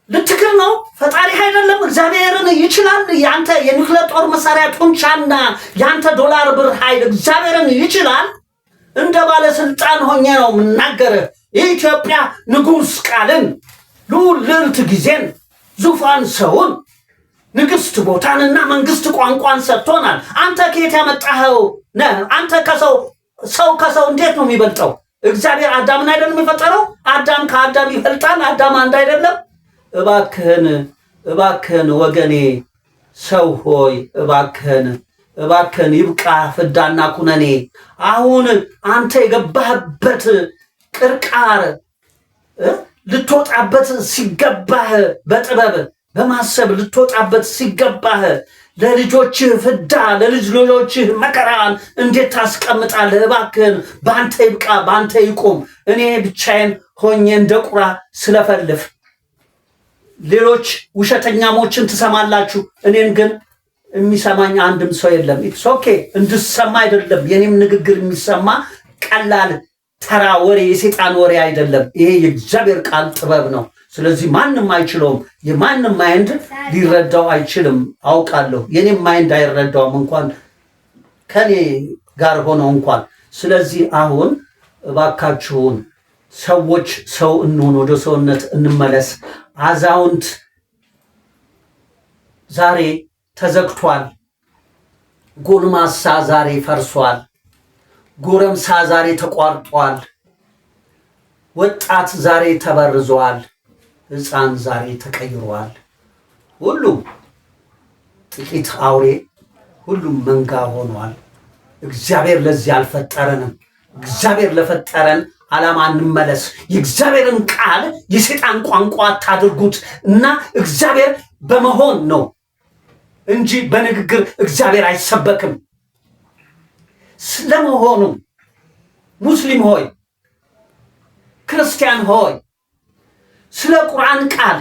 ልትክር ነው? ፈጣሪ አይደለም? እግዚአብሔርን ይችላል? ያንተ የኒውክሌር ጦር መሳሪያ ጡንቻና ያንተ ዶላር ብር ኃይል እግዚአብሔርን ይችላል? እንደ ባለስልጣን ሆኜ ነው የምናገርህ። የኢትዮጵያ ንጉሥ ቃልን ልዕልት ጊዜን ዙፋን ሰውን ንግስት ቦታንና መንግስት ቋንቋን ሰጥቶናል። አንተ ከየት ያመጣኸው ነህ? አንተ ሰው ከሰው እንዴት ነው የሚበልጠው? እግዚአብሔር አዳምን አይደለም የፈጠረው? አዳም ከአዳም ይበልጣል? አዳም አንድ አይደለም? እባክህን ወገኔ ሰው ሆይ እባክህን ይብቃ ፍዳና ኩነኔ። አሁን አንተ የገባህበት ቅርቃር ልትወጣበት ሲገባህ፣ በጥበብ በማሰብ ልትወጣበት ሲገባህ ለልጆችህ ፍዳ ለልጅ ልጆችህ መከራን እንዴት ታስቀምጣለህ? እባክህን በአንተ ይብቃ፣ በአንተ ይቁም። እኔ ብቻዬን ሆኜ እንደ ቁራ ስለፈልፍ ሌሎች ውሸተኛሞችን ትሰማላችሁ፣ እኔን ግን የሚሰማኝ አንድም ሰው የለም። ኢትስ ኦኬ እንድሰማ አይደለም የኔም ንግግር የሚሰማ ቀላል ተራ ወሬ የሴጣን ወሬ አይደለም። ይሄ የእግዚአብሔር ቃል ጥበብ ነው። ስለዚህ ማንም አይችለውም። የማንም ማይንድ ሊረዳው አይችልም። አውቃለሁ። የኔም ማይንድ አይረዳውም እንኳን ከኔ ጋር ሆነው እንኳን። ስለዚህ አሁን እባካችሁን ሰዎች ሰው እንሆን፣ ወደ ሰውነት እንመለስ። አዛውንት ዛሬ ተዘግቷል። ጎልማሳ ዛሬ ፈርሷል። ጎረምሳ ዛሬ ተቋርጧል። ወጣት ዛሬ ተበርዟል። ሕፃን ዛሬ ተቀይሯል። ሁሉም ጥቂት አውሬ፣ ሁሉም መንጋ ሆኗል። እግዚአብሔር ለዚህ አልፈጠረንም። እግዚአብሔር ለፈጠረን ዓላማ እንመለስ። የእግዚአብሔርን ቃል የሰይጣን ቋንቋ አታድርጉት እና እግዚአብሔር በመሆን ነው እንጂ በንግግር እግዚአብሔር አይሰበክም። ስለመሆኑ ሙስሊም ሆይ፣ ክርስቲያን ሆይ ስለ ቁርአን ቃል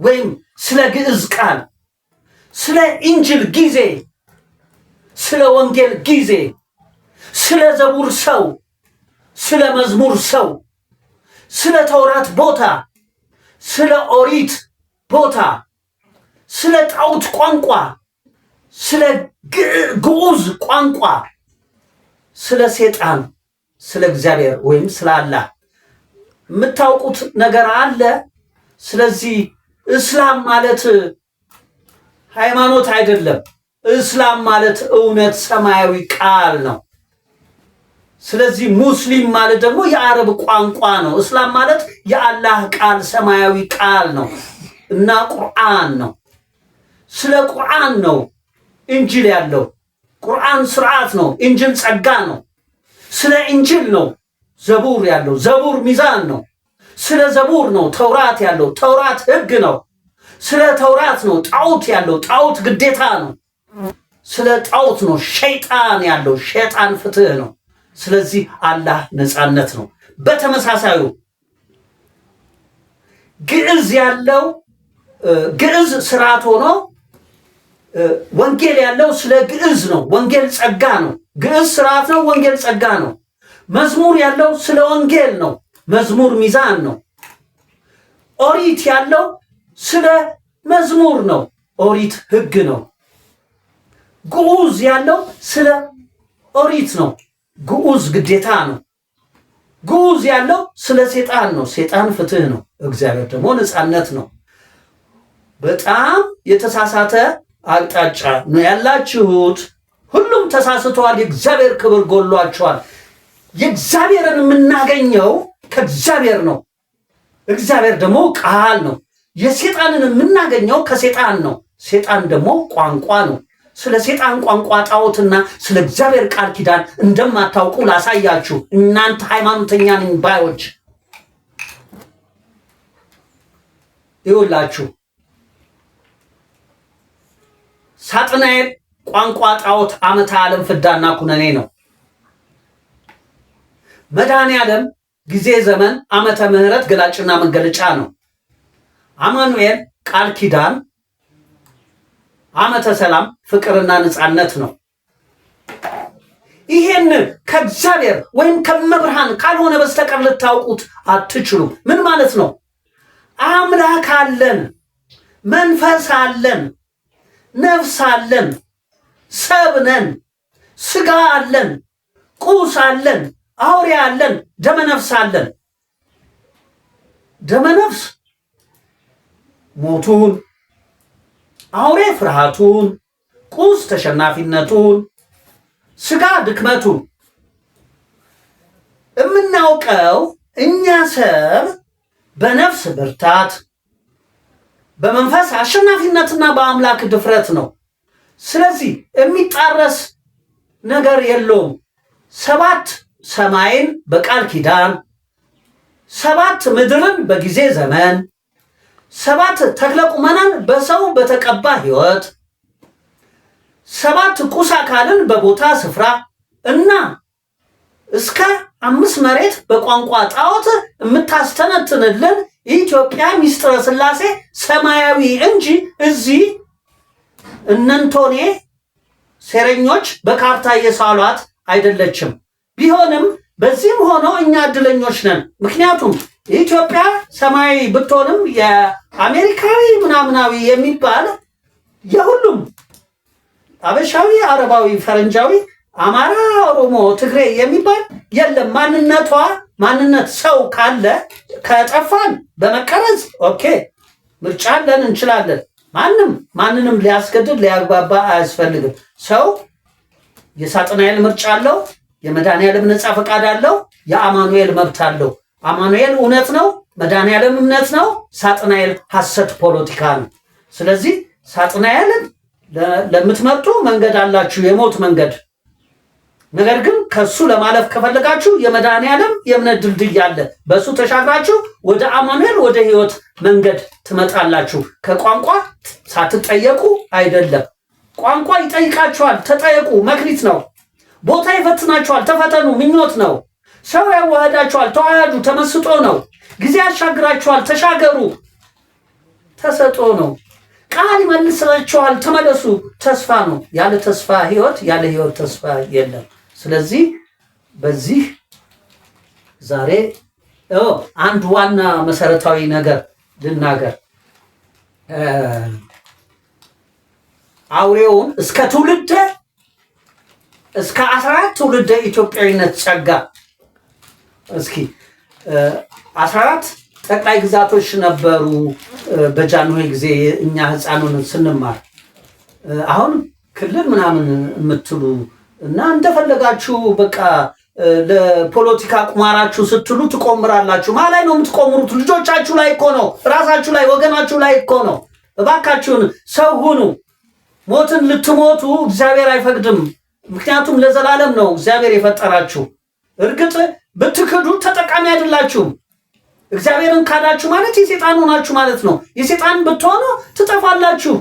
ወይም ስለ ግዕዝ ቃል፣ ስለ ኢንጅል ጊዜ፣ ስለ ወንጌል ጊዜ፣ ስለ ዘቡር ሰው፣ ስለ መዝሙር ሰው፣ ስለ ተውራት ቦታ፣ ስለ ኦሪት ቦታ፣ ስለ ጣዖት ቋንቋ፣ ስለ ግዑዝ ቋንቋ፣ ስለ ሰይጣን፣ ስለ እግዚአብሔር ወይም ስለ አላህ የምታውቁት ነገር አለ? ስለዚህ እስላም ማለት ሃይማኖት አይደለም። እስላም ማለት እውነት ሰማያዊ ቃል ነው። ስለዚህ ሙስሊም ማለት ደግሞ የአረብ ቋንቋ ነው። እስላም ማለት የአላህ ቃል ሰማያዊ ቃል ነው እና ቁርአን ነው። ስለ ቁርአን ነው ኢንጂል ያለው። ቁርአን ስርዓት ነው፣ ኢንጂል ጸጋ ነው። ስለ ኢንጂል ነው ዘቡር ያለው። ዘቡር ሚዛን ነው። ስለ ዘቡር ነው ተውራት ያለው። ተውራት ሕግ ነው። ስለ ተውራት ነው ጣዖት ያለው። ጣዖት ግዴታ ነው። ስለ ጣዖት ነው ሸይጣን ያለው። ሸይጣን ፍትህ ነው። ስለዚህ አላህ ነፃነት ነው። በተመሳሳዩ ግዕዝ ያለው ግዕዝ ስርዓት ሆኖ ወንጌል ያለው ስለ ግዕዝ ነው። ወንጌል ጸጋ ነው። ግዕዝ ስርዓት ነው። ወንጌል ጸጋ ነው። መዝሙር ያለው ስለ ወንጌል ነው። መዝሙር ሚዛን ነው። ኦሪት ያለው ስለ መዝሙር ነው። ኦሪት ሕግ ነው። ግዑዝ ያለው ስለ ኦሪት ነው። ግዑዝ ግዴታ ነው። ግዑዝ ያለው ስለ ሰይጣን ነው። ሰይጣን ፍትህ ነው። እግዚአብሔር ደግሞ ነፃነት ነው። በጣም የተሳሳተ አቅጣጫ ነው ያላችሁት። ሁሉም ተሳስተዋል። የእግዚአብሔር ክብር ጎሏቸዋል። የእግዚአብሔርን የምናገኘው ከእግዚአብሔር ነው። እግዚአብሔር ደግሞ ቃል ነው። የሰይጣንን የምናገኘው ከሰይጣን ነው። ሰይጣን ደግሞ ቋንቋ ነው። ስለ ሰይጣን ቋንቋ ጣዖትና ስለ እግዚአብሔር ቃል ኪዳን እንደማታውቁ ላሳያችሁ። እናንተ ሃይማኖተኛ ነኝ ባዮች ይውላችሁ። ሳጥናኤል ቋንቋ ጣዖት ዓመተ ዓለም ፍዳና ኩነኔ ነው። መድኃኔ ዓለም ጊዜ ዘመን ዓመተ ምሕረት ገላጭና መገለጫ ነው። አማኑኤል ቃል ኪዳን፣ ዓመተ ሰላም ፍቅርና ነፃነት ነው። ይሄን ከእግዚአብሔር ወይም ከመብርሃን ካልሆነ በስተቀር ልታውቁት አትችሉም። ምን ማለት ነው? አምላክ አለን፣ መንፈስ አለን፣ ነፍስ አለን፣ ሰብነን፣ ስጋ አለን፣ ቁስ አለን፣ አውሬ አለን፣ ደመነፍስ አለን። ደመነፍስ ሞቱን፣ አውሬ ፍርሃቱን፣ ቁስ ተሸናፊነቱን፣ ስጋ ድክመቱን የምናውቀው እኛ ሰብ በነፍስ ብርታት፣ በመንፈስ አሸናፊነትና በአምላክ ድፍረት ነው። ስለዚህ የሚጣረስ ነገር የለውም። 7 ሰማይን በቃል ኪዳን፣ 7 ምድርን በጊዜ ዘመን፣ 7 ተክለ ቁመናን በሰው በተቀባ ሕይወት፣ 7 ቁስ አካልን በቦታ ስፍራ እና እስከ 5 መሬት በቋንቋ ጣዖት የምታስተነትንልን ኢትዮጵያ ሚስጥረ ሥላሴ ሰማያዊ እንጂ እዚህ እነንቶኔ ሴረኞች በካርታ የሳሏት አይደለችም። ቢሆንም በዚህም ሆኖ እኛ እድለኞች ነን። ምክንያቱም ኢትዮጵያ ሰማያዊ ብትሆንም የአሜሪካዊ ምናምናዊ የሚባል የሁሉም አበሻዊ፣ አረባዊ፣ ፈረንጃዊ፣ አማራ፣ ኦሮሞ፣ ትግሬ የሚባል የለም። ማንነት ሰው ካለ ከጠፋን በመቀረጽ ኦኬ ምርጫ አለን እንችላለን። ማንንም ሊያስገድድ ሊያግባባ አያስፈልግም። ሰው የሳጥናኤል ምርጫ አለው፣ የመድኃኒዓለም ነፃ ፈቃድ አለው፣ የአማኑኤል መብት አለው። አማኑኤል እውነት ነው፣ መድኃኒዓለም እምነት ነው፣ ሳጥናኤል ሐሰት ፖለቲካ ነው። ስለዚህ ሳጥናኤልን ለምትመርጡ መንገድ አላችሁ፣ የሞት መንገድ። ነገር ግን ከሱ ለማለፍ ከፈለጋችሁ የመድኃኒዓለም የእምነት ድልድይ አለ። በሱ ተሻግራችሁ ወደ አማኑኤል ወደ ህይወት መንገድ ትመጣላችሁ። ከቋንቋ ሳትጠየቁ አይደለም። ቋንቋ ይጠይቃችኋል፣ ተጠየቁ፣ መክሊት ነው። ቦታ ይፈትናችኋል፣ ተፈተኑ፣ ምኞት ነው። ሰው ያዋህዳችኋል፣ ተዋህዱ፣ ተመስጦ ነው። ጊዜ ያሻግራችኋል፣ ተሻገሩ፣ ተሰጦ ነው። ቃል ይመልሳችኋል፣ ተመለሱ፣ ተስፋ ነው። ያለ ተስፋ ህይወት፣ ያለ ህይወት ተስፋ የለም። ስለዚህ በዚህ ዛሬ አንድ ዋና መሰረታዊ ነገር ልናገር። አውሬውን እስከ 14 ትውልደ ኢትዮጵያዊነት ጸጋ እስኪ 14 ጠቅላይ ግዛቶች ነበሩ በጃንሆይ ጊዜ እኛ ህፃኑን ስንማር። አሁን ክልል ምናምን የምትሉ እና እንደፈለጋችሁ በቃ ለፖለቲካ ቁማራችሁ ስትሉ ትቆምራላችሁ። ማ ላይ ነው የምትቆምሩት? ልጆቻችሁ ላይ እኮ ነው፣ ራሳችሁ ላይ፣ ወገናችሁ ላይ እኮ ነው። እባካችሁን ሰው ሁኑ። ሞትን ልትሞቱ እግዚአብሔር አይፈቅድም። ምክንያቱም ለዘላለም ነው እግዚአብሔር የፈጠራችሁ። እርግጥ ብትክዱ ተጠቃሚ አይደላችሁም። እግዚአብሔርን ካዳችሁ ማለት የሴጣን ሆናችሁ ማለት ነው። የሴጣን ብትሆኑ ትጠፋላችሁ፣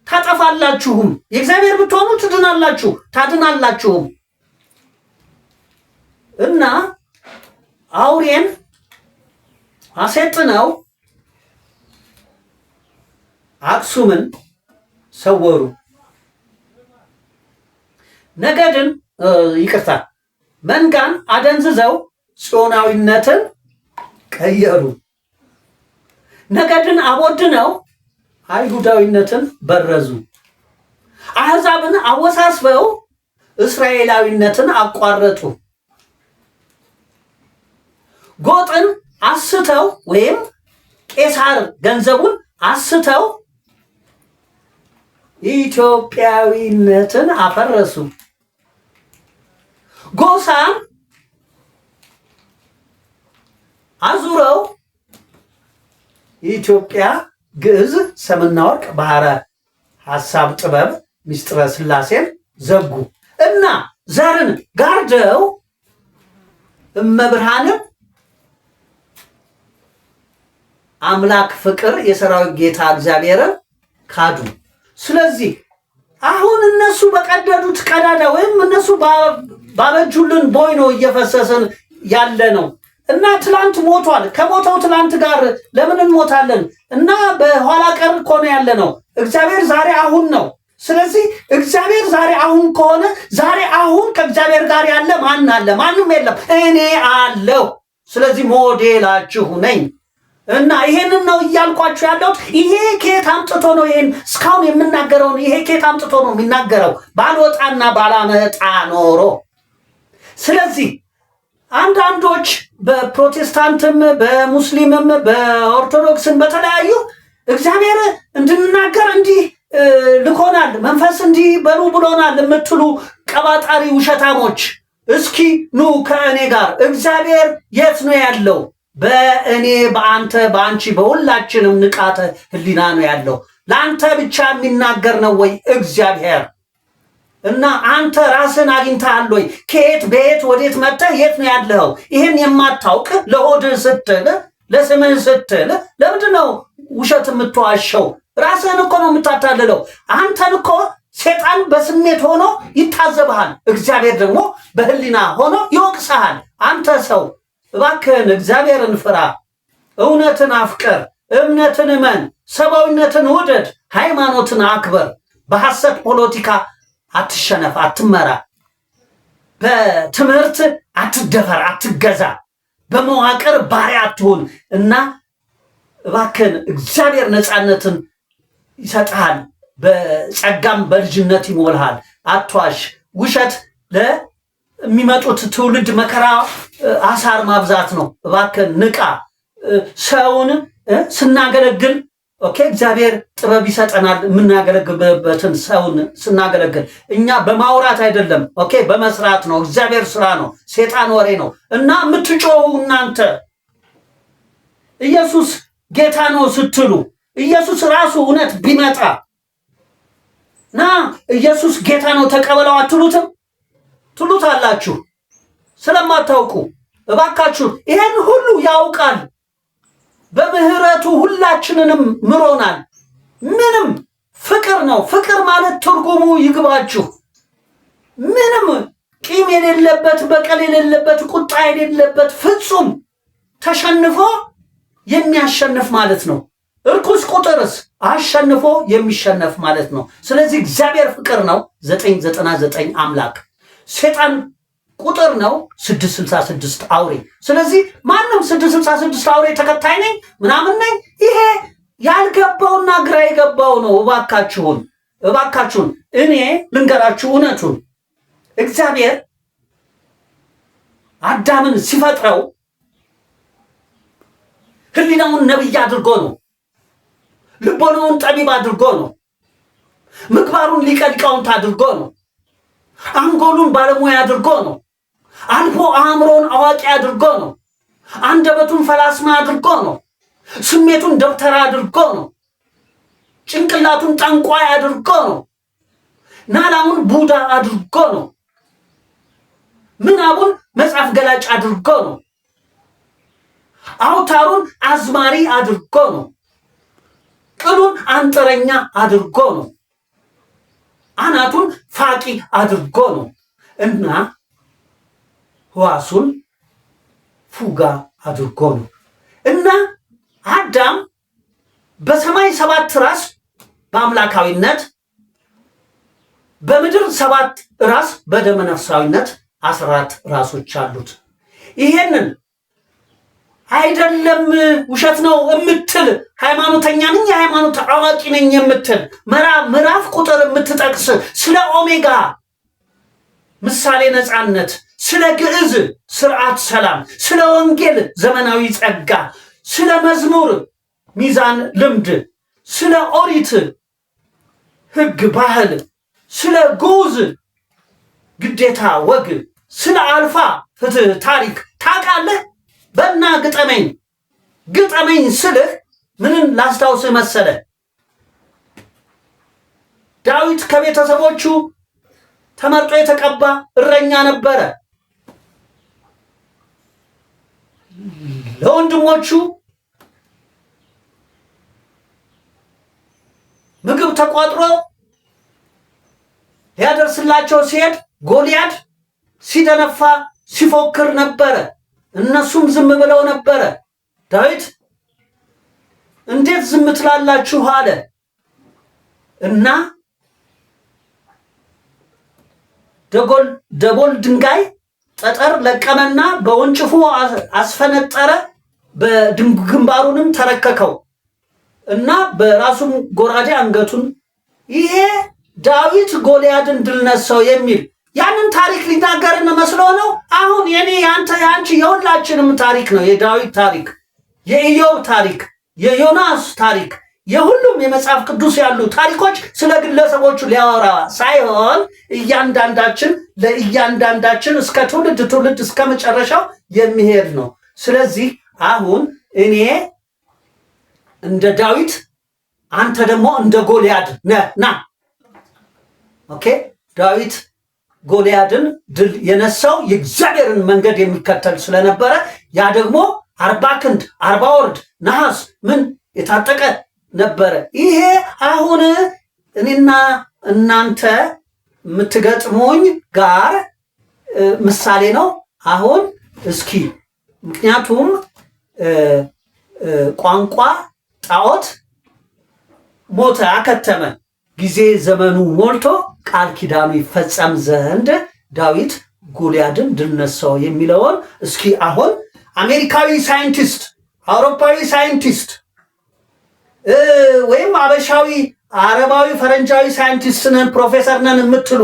ታጠፋላችሁም። የእግዚአብሔር ብትሆኑ ትድናላችሁ፣ ታድናላችሁም። እና አውሬን አሰልጥነው አክሱምን ሰወሩ። ነገድን መንጋን አደንዝዘው ጽዮናዊነትን ቀየሩ። ነገድን አቦድነው አይሁዳዊነትን በረዙ። አሕዛብን አወሳስበው እስራኤላዊነትን አቋረጡ። ጎጥን አስተው ወይም ቄሳር ገንዘቡን አስተው ኢትዮጵያዊነትን አፈረሱ። ጎሳን አዙረው ኢትዮጵያ ግዕዝ፣ ሰምና ወርቅ፣ ባህረ ሐሳብ፣ ጥበብ፣ ሚስጥረ ሥላሴን ዘጉ እና ዘርን ጋርደው እመብርሃንን አምላክ ፍቅር የሰራዊት ጌታ እግዚአብሔርን ካዱ። ስለዚህ አሁን እነሱ በቀደዱት ቀዳዳ ወይም እነሱ ባበጁልን ቦይ ነው እየፈሰስን ያለ ነው እና ትላንት ሞቷል። ከሞተው ትላንት ጋር ለምን እንሞታለን? እና በኋላ ቀር እኮ ነው ያለ ነው። እግዚአብሔር ዛሬ አሁን ነው። ስለዚህ እግዚአብሔር ዛሬ አሁን ከሆነ ዛሬ አሁን ከእግዚአብሔር ጋር ያለ ማን አለ? ማንም የለም። እኔ አለው። ስለዚህ ሞዴላችሁ ነኝ እና ይሄንን ነው እያልኳችሁ ያለሁት። ይሄ ከየት አምጥቶ ነው ይሄን እስካሁን የምናገረውን? ይሄ ከየት አምጥቶ ነው የሚናገረው? ባልወጣና ባላመጣ ኖሮ። ስለዚህ አንዳንዶች በፕሮቴስታንትም በሙስሊምም በኦርቶዶክስም በተለያዩ እግዚአብሔር እንድንናገር እንዲህ ልኮናል፣ መንፈስ እንዲህ በሉ ብሎናል የምትሉ ቀባጣሪ ውሸታሞች፣ እስኪ ኑ ከእኔ ጋር። እግዚአብሔር የት ነው ያለው? በእኔ በአንተ በአንቺ በሁላችንም ንቃተ ህሊና ነው ያለው። ለአንተ ብቻ የሚናገር ነው ወይ እግዚአብሔር? እና አንተ ራስን አግኝተሃል ወይ? ከየት በየት ወዴት መጥተህ የት ነው ያለኸው? ይህን የማታውቅ ለሆድህ ስትል ለስምህ ስትል ለምንድን ነው ውሸት የምትዋሸው? ራስህን እኮ ነው የምታታልለው። አንተን እኮ ሴጣን በስሜት ሆኖ ይታዘብሃል፣ እግዚአብሔር ደግሞ በህሊና ሆኖ ይወቅሰሃል። አንተ ሰው እባክህን እግዚአብሔርን ፍራ፣ እውነትን አፍቅር፣ እምነትን እመን፣ ሰብአዊነትን ውደድ፣ ሃይማኖትን አክበር። በሐሰት ፖለቲካ አትሸነፍ፣ አትመራ። በትምህርት አትደፈር፣ አትገዛ። በመዋቅር ባሪያ አትሁን እና እባክህን እግዚአብሔር ነፃነትን ይሰጥሃል፣ በጸጋም በልጅነት ይሞልሃል። አትዋሽ። ውሸት ለሚመጡት ትውልድ መከራ አሳር ማብዛት ነው። እባክህን ንቃ። ሰውን ስናገለግል እግዚአብሔር ጥበብ ይሰጠናል። የምናገለግልበትን ሰውን ስናገለግል እኛ በማውራት አይደለም፣ በመስራት ነው። እግዚአብሔር ስራ ነው፣ ሴጣን ወሬ ነው። እና የምትጮሁ እናንተ ኢየሱስ ጌታ ነው ስትሉ ኢየሱስ ራሱ እውነት ቢመጣ ና ኢየሱስ ጌታ ነው ተቀበለው አትሉትም? ትሉታላችሁ ስለማታውቁ። እባካችሁ ይሄን ሁሉ ያውቃል። በምህረቱ ሁላችንንም ምሮናል። ምንም ፍቅር ነው። ፍቅር ማለት ትርጉሙ ይግባችሁ። ምንም ቂም የሌለበት፣ በቀል የሌለበት፣ ቁጣ የሌለበት፣ ፍጹም ተሸንፎ የሚያሸንፍ ማለት ነው። እርኩስ ቁጥርስ አሸንፎ የሚሸነፍ ማለት ነው። ስለዚህ እግዚአብሔር ፍቅር ነው፣ 999 አምላክ። ሴጣን ቁጥር ነው፣ 666 አውሬ። ስለዚህ ማንም 666 አውሬ ተከታይ ነኝ ምናምን ነኝ፣ ይሄ ያልገባውና ግራ የገባው ነው። እባካችሁን እኔ ልንገራችሁ እውነቱን። እግዚአብሔር አዳምን ሲፈጥረው ህሊናውን ነብይ አድርጎ ነው። ልቦናውን ጠቢብ አድርጎ ነው። ምግባሩን ሊቀ ሊቃውንት አድርጎ ነው። አንጎሉን ባለሙያ አድርጎ ነው። አልፎ አእምሮን አዋቂ አድርጎ ነው። አንደበቱን ፈላስማ አድርጎ ነው። ስሜቱን ደብተራ አድርጎ ነው። ጭንቅላቱን ጠንቋይ አድርጎ ነው። ናላውን ቡዳ አድርጎ ነው። ምናቡን መጽሐፍ ገላጭ አድርጎ ነው። አውታሩን አዝማሪ አድርጎ ነው። ቅሉን አንጥረኛ አድርጎ ነው። አናቱን ፋቂ አድርጎ ነው እና ሕዋሱን ፉጋ አድርጎ ነው እና አዳም በሰማይ 7 ራስ በአምላካዊነት፣ በምድር 7 ራስ በደመነፍሳዊነት 14 ራሶች አሉት። ይሄንን አይደለም ውሸት ነው የምትል ሃይማኖተኛ ነኝ የሃይማኖት አዋቂ ነኝ የምትል ምዕራፍ ቁጥር የምትጠቅስ ስለ ኦሜጋ ምሳሌ ነፃነት፣ ስለ ግዕዝ ስርዓት ሰላም፣ ስለ ወንጌል ዘመናዊ ጸጋ፣ ስለ መዝሙር ሚዛን ልምድ፣ ስለ ኦሪት ሕግ ባህል፣ ስለ ግዑዝ ግዴታ ወግ፣ ስለ አልፋ ፍትህ ታሪክ ታውቃለህ? በና ግጠመኝ ስልህ ምንን ላስታውስህ መሰለ? ዳዊት ከቤተሰቦቹ ተመርጦ የተቀባ እረኛ ነበረ። ለወንድሞቹ ምግብ ተቋጥሮ ሊያደርስላቸው ሲሄድ ጎልያድ ሲደነፋ ሲፎክር ነበረ። እነሱም ዝም ብለው ነበረ። ዳዊት እንዴት ዝም ትላላችሁ አለ እና ደቦል ድንጋይ ጠጠር ለቀመና በወንጭፉ አስፈነጠረ፣ በግንባሩንም ተረከከው እና በራሱም ጎራዴ አንገቱን። ይሄ ዳዊት ጎልያድን ድል ነሳው የሚል ያንን ታሪክ ሊናገርን መስሎ ነው። አሁን የኔ ያንተ ያንቺ የሁላችንም ታሪክ ነው። የዳዊት ታሪክ፣ የኢዮብ ታሪክ፣ የዮናስ ታሪክ፣ የሁሉም የመጽሐፍ ቅዱስ ያሉ ታሪኮች ስለ ግለሰቦቹ ሊያወራ ሳይሆን ለእያንዳንዳችን እስከ ትውልድ እስከ መጨረሻው የሚሄድ ነው። ስለዚህ አሁን እኔ እንደ ዳዊት አንተ ደግሞ እንደ ጎልያድ ና። ዳዊት ጎልያድን ድል የነሳው የእግዚአብሔርን መንገድ የሚከተል ስለነበረ ያ ደግሞ 40 ክንድ 40 ወርድ ነሐስ ምን የታጠቀ ነበረ። ይሄ አሁን እኔና እናንተ የምትገጥሙኝ ጋር ምሳሌ ነው። አሁን እስኪ ምክንያቱም ቋንቋ ጣዖት ሞተ፣ አከተመ፣ ጊዜ ዘመኑ ሞልቶ ቃል ኪዳኑ ይፈጸም ዘንድ ዳዊት ጎልያድን ድል ነሳው የሚለውን እስኪ አሁን አሜሪካዊ ሳይንቲስት፣ አውሮፓዊ ሳይንቲስት ወይም አበሻዊ፣ አረባዊ፣ ፈረንጃዊ ሳይንቲስት ነን ፕሮፌሰር ነን የምትሉ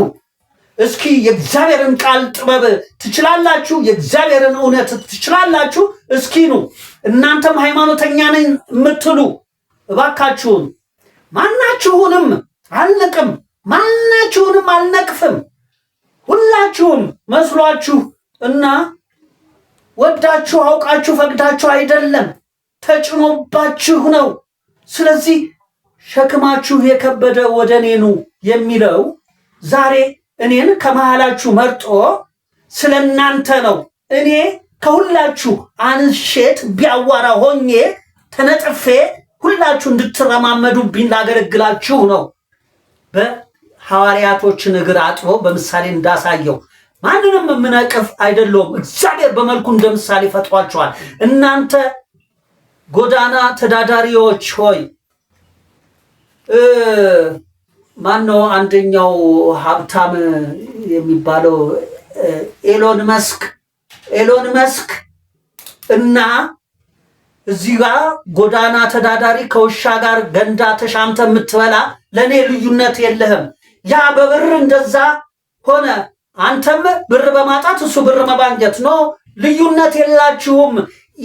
እስኪ የእግዚአብሔርን ቃል ጥበብ ትችላላችሁ? የእግዚአብሔርን እውነት ትችላላችሁ? እስኪ ኑ እናንተም ሃይማኖተኛ ነን የምትሉ እባካችሁን፣ ማናችሁንም አልንቅም፣ ማናችሁንም አልነቅፍም። ሁላችሁም መስሏችሁ እና ወዳችሁ አውቃችሁ ፈቅዳችሁ አይደለም፣ ተጭኖባችሁ ነው። ስለዚህ ሸክማችሁ የከበደ ወደ እኔ ኑ የሚለው ዛሬ እኔን ከመሃላችሁ መርጦ ስለ እናንተ ነው። እኔ ከሁላችሁ አንሼት ቢያዋራ ሆኜ ተነጥፌ ሁላችሁ እንድትረማመዱብኝ ላገለግላችሁ ነው። በሐዋርያቶችን እግር አጥቦ በምሳሌ እንዳሳየው ማንንም የምነቅፍ አይደለሁም። እግዚአብሔር በመልኩ እንደ ምሳሌ ፈጥሯቸዋል። እናንተ ጎዳና ተዳዳሪዎች ሆይ ማነው አንደኛው ሀብታም የሚባለው ኤሎን መስክ እና እዚህ ጋር ጎዳና ተዳዳሪ ከውሻ ጋር ገንዳ ተሻምተ የምትበላ ለእኔ ልዩነት የለህም። ያ በብር እንደዛ ሆነ፣ አንተም ብር በማጣት እሱ ብር መባንጀት ነው። ልዩነት የላችሁም።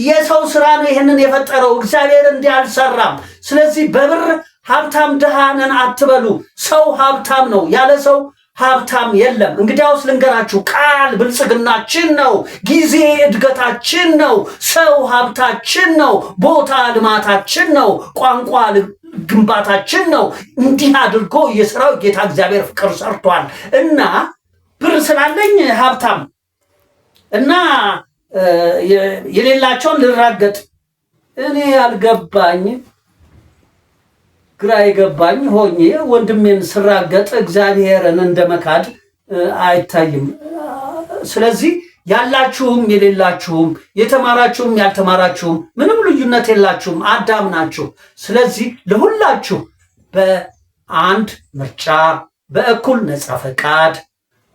የሰው ስራ ነው ይህንን የፈጠረው፣ እግዚአብሔር እንዲህ አልሰራም። ስለዚህ በብር ሀብታም ድሃ ነን አትበሉ። ሰው ሀብታም ነው፣ ያለ ሰው ሀብታም የለም። እንግዲያውስ ልንገራችሁ፣ ቃል ብልጽግናችን ነው፣ ጊዜ እድገታችን ነው፣ ሰው ሀብታችን ነው፣ ቦታ ልማታችን ነው፣ ቋንቋ ግንባታችን ነው። እንዲህ አድርጎ የሥራው ጌታ እግዚአብሔር ፍቅር ሰርቷል እና ብር ስላለኝ ሀብታም እና የሌላቸውን ልራገጥ እኔ ያልገባኝ ግራ የገባኝ ሆኜ ወንድሜን ስራገጥ እግዚአብሔርን እንደመካድ አይታይም። ስለዚህ ያላችሁም የሌላችሁም የተማራችሁም ያልተማራችሁም ምንም ልዩነት የላችሁም፣ አዳም ናችሁ። ስለዚህ ለሁላችሁ በአንድ ምርጫ፣ በእኩል ነፃ ፈቃድ፣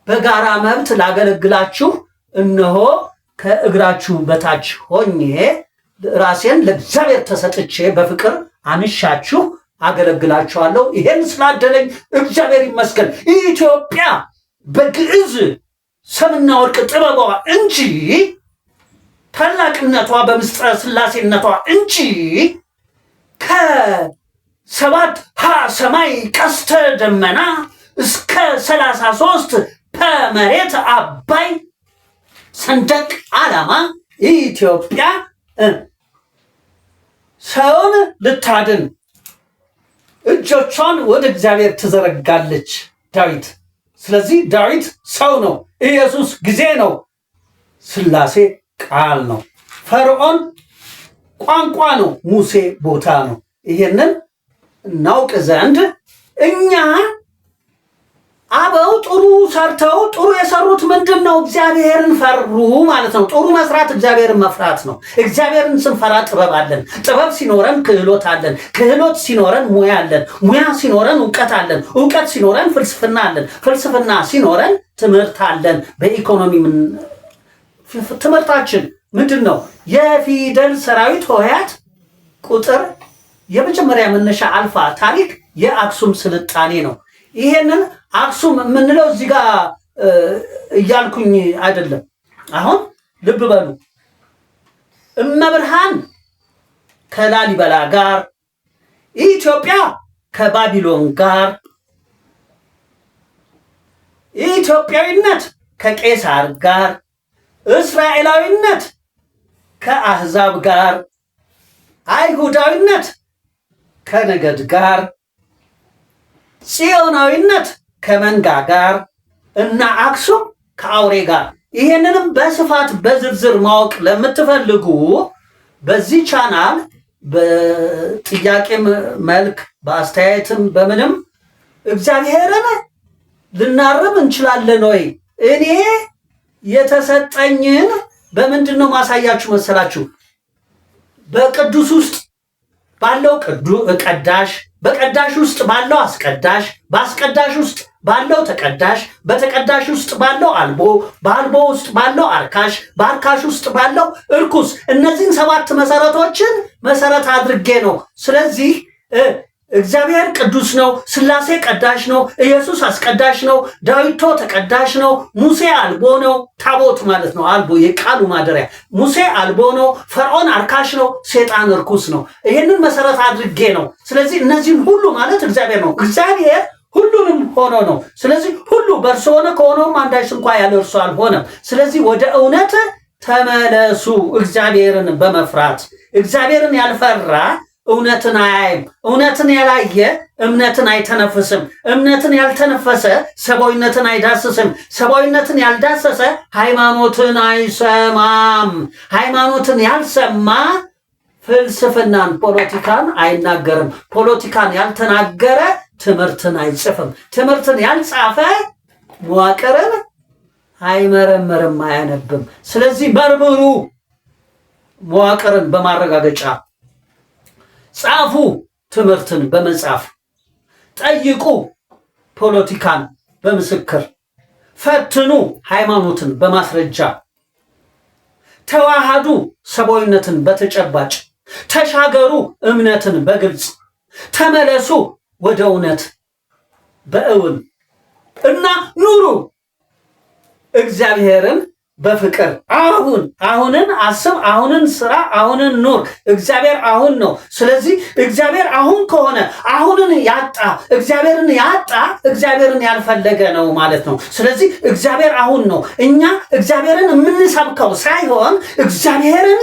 በጋራ መብት ላገለግላችሁ እነሆ ከእግራችሁ በታች ሆኜ ራሴን ለእግዚአብሔር ተሰጥቼ በፍቅር አንሻችሁ አገለግላችኋለሁ። ይሄን ስላደለኝ እግዚአብሔር ይመስገን። ኢትዮጵያ በግዕዝ ሰምና ወርቅ ጥበቧ እንጂ ታላቅነቷ በምስጢረ ሥላሴነቷ እንጂ ከ7 ሰማይ ቀስተ ደመና እስከ 33 በመሬት አባይ ሰንደቅ ዓላማ ኢትዮጵያ ሰውን ልታድን እጆቿን ወደ እግዚአብሔር ትዘረጋለች ዳዊት። ስለዚህ ዳዊት ሰው ነው፣ ኢየሱስ ጊዜ ነው፣ ሥላሴ ቃል ነው፣ ፈርዖን ቋንቋ ነው፣ ሙሴ ቦታ ነው። ይሄንን እናውቅ ዘንድ እኛ አበው ጥሩ ሰርተው ጥሩ የሰሩት ምንድን ነው? እግዚአብሔርን ፈሩ ማለት ነው። ጥሩ መስራት እግዚአብሔርን መፍራት ነው። እግዚአብሔርን ስንፈራ ጥበብ አለን። ጥበብ ሲኖረን ክህሎት አለን። ክህሎት ሲኖረን ሙያ አለን። ሙያ ሲኖረን እውቀት አለን። እውቀት ሲኖረን ፍልስፍና አለን። ፍልስፍና ሲኖረን ትምህርት አለን። በኢኮኖሚ ትምህርታችን ምንድን ነው? የፊደል ሰራዊት ሆሄያት ቁጥር የመጀመሪያ መነሻ አልፋ ታሪክ የአክሱም ስልጣኔ ነው። ይሄንን አክሱም የምንለው እዚህ ጋር እያልኩኝ አይደለም። አሁን ልብ በሉ። እመብርሃን ከላሊበላ ጋር፣ ኢትዮጵያ ከባቢሎን ጋር፣ ኢትዮጵያዊነት ከቄሳር ጋር፣ እስራኤላዊነት ከአህዛብ ጋር፣ አይሁዳዊነት ከነገድ ጋር፣ ጽዮናዊነት ከመንጋ ጋር እና አክሱም ከአውሬ ጋር። ይሄንንም በስፋት በዝርዝር ማወቅ ለምትፈልጉ በዚህ ቻናል በጥያቄ መልክ በአስተያየትም በምንም እግዚአብሔርን ልናርም እንችላለን ወይ? እኔ የተሰጠኝን በምንድን ነው ማሳያችሁ መሰላችሁ? በቅዱስ ውስጥ ባለው ቀዳሽ፣ በቀዳሽ ውስጥ ባለው አስቀዳሽ፣ በአስቀዳሽ ውስጥ ባለው ተቀዳሽ፣ በተቀዳሽ ውስጥ ባለው አልቦ፣ በአልቦ ውስጥ ባለው አርካሽ፣ በአርካሽ ውስጥ ባለው እርኩስ። እነዚህን 7 መሰረቶችን መሰረት አድርጌ ነው። ስለዚህ እግዚአብሔር ቅዱስ ነው፣ ሥላሴ ቀዳሽ ነው፣ ኢየሱስ አስቀዳሽ ነው፣ ዳዊቶ ተቀዳሽ ነው፣ ሙሴ አልቦ ነው። ታቦት ማለት ነው አልቦ፣ የቃሉ ማደሪያ። ሙሴ አልቦ ነው፣ ፈርዖን አርካሽ ነው፣ ሴጣን እርኩስ ነው። ይህንን መሰረት አድርጌ ነው። ስለዚህ እነዚህን ሁሉ ማለት እግዚአብሔር ነው። እግዚአብሔር ሁሉንም ሆኖ ነው። ስለዚህ ሁሉ በእርሱ ሆነ፣ ከሆነውም አንዳች እንኳ ያለ እርሱ አልሆነም። ስለዚህ ወደ እውነት ተመለሱ፣ እግዚአብሔርን በመፍራት። እግዚአብሔርን ያልፈራ እውነትን አያይም። እውነትን ያላየ እምነትን አይተነፍስም። እምነትን ያልተነፈሰ ሰብአዊነትን አይዳስስም። ሰብአዊነትን ያልዳሰሰ ሃይማኖትን አይሰማም። ሃይማኖትን ያልሰማ ፍልስፍናን፣ ፖለቲካን አይናገርም። ፖለቲካን ያልተናገረ ትምህርትን አይጽፍም። ትምህርትን ያልጻፈ መዋቅርን አይመረምርም፣ አያነብም። ስለዚህ መርምሩ፣ መዋቅርን በማረጋገጫ ጻፉ፣ ትምህርትን በመጻፍ ጠይቁ፣ ፖለቲካን በምስክር ፈትኑ፣ ሃይማኖትን በማስረጃ ተዋሃዱ፣ ሰብአዊነትን በተጨባጭ ተሻገሩ፣ እምነትን በግልጽ ተመለሱ ወደ እውነት በእውን እና ኑሩ እግዚአብሔርን በፍቅር። አሁንን አስብ፣ አሁንን ስራ፣ አሁንን ኑር። እግዚአብሔር አሁን ነው። ስለዚህ እግዚአብሔር አሁን ከሆነ አሁንን ያጣ እግዚአብሔርን ያጣ እግዚአብሔርን ያልፈለገ ነው ማለት ነው። ስለዚህ እግዚአብሔር አሁን ነው። እኛ እግዚአብሔርን የምንሰብከው ሳይሆን እግዚአብሔርን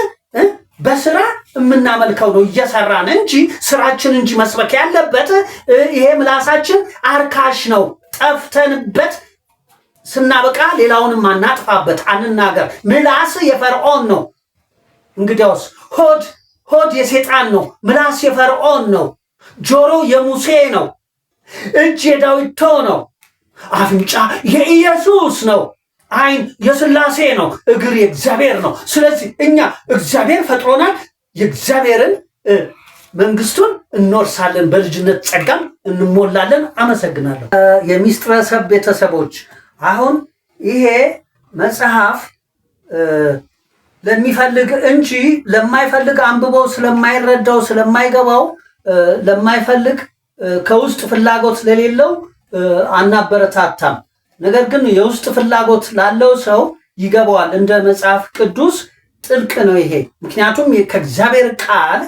በስራ የምናመልከው ነው፣ እየሰራን እንጂ ስራችን እንጂ መስበክ ያለበት ይሄ ምላሳችን አርካሽ ነው። ጠፍተንበት ስናበቃ ሌላውንም አናጥፋበት፣ አንናገር። ምላስ የፈርዖን ነው። እንግዲያውስ ሆድ የሴጣን ነው፣ ምላስ የፈርዖን ነው። ጆሮ የሙሴ ነው፣ እጅ የዳዊቶ ነው፣ አፍንጫ የኢየሱስ ነው፣ ዓይን የሥላሴ ነው፣ እግር የእግዚአብሔር ነው። ስለዚህ እኛ እግዚአብሔር ፈጥሮናል። የእግዚአብሔርን መንግስቱን እንወርሳለን፣ በልጅነት ጸጋም እንሞላለን። አመሰግናለሁ። የሚስጥረ ሰብ ቤተሰቦች፣ አሁን ይሄ መጽሐፍ ለሚፈልግ እንጂ ለማይፈልግ አንብቦ ስለማይረዳው ስለማይገባው ለማይፈልግ ከውስጥ ፍላጎት ለሌለው አናበረታታም። ነገር ግን የውስጥ ፍላጎት ላለው ሰው ይገባዋል። እንደ መጽሐፍ ቅዱስ ጥልቅ ነው ይሄ። ምክንያቱም ከእግዚአብሔር ቃል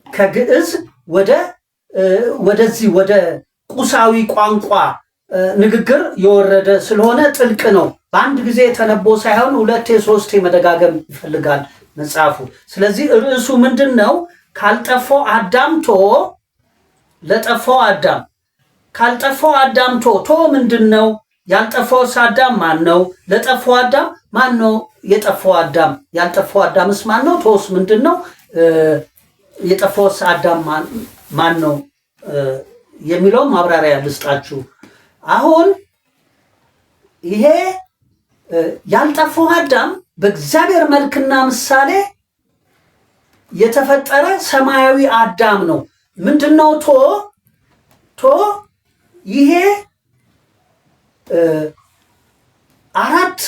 ከግዕዝ ወደዚህ ወደ ቁሳዊ ቋንቋ ንግግር የወረደ ስለሆነ ጥልቅ ነው። በአንድ ጊዜ ተነቦ ሳይሆን 2 3 መደጋገም ይፈልጋል መጽሐፉ። ስለዚህ ርዕሱ ምንድን ነው? ካልጠፋው አዳም ቶ ለጠፋው አዳም። ካልጠፋው አዳም ቶ ምንድን ነው? ያልጠፋው አዳም ማን ነው? ለጠፋው አዳም ማን ነው? የጠፋው አዳም። ያልጠፋው አዳምስ ማን ነው? ቶስ ምንድን ነው? የጠፋው አዳም ማን ነው የሚለው ማብራሪያ ልስጣችሁ። አሁን ይሄ ያልጠፋው አዳም በእግዚአብሔር መልክና ምሳሌ የተፈጠረ ሰማያዊ አዳም ነው። ምንድነው ቶ ይሄ 4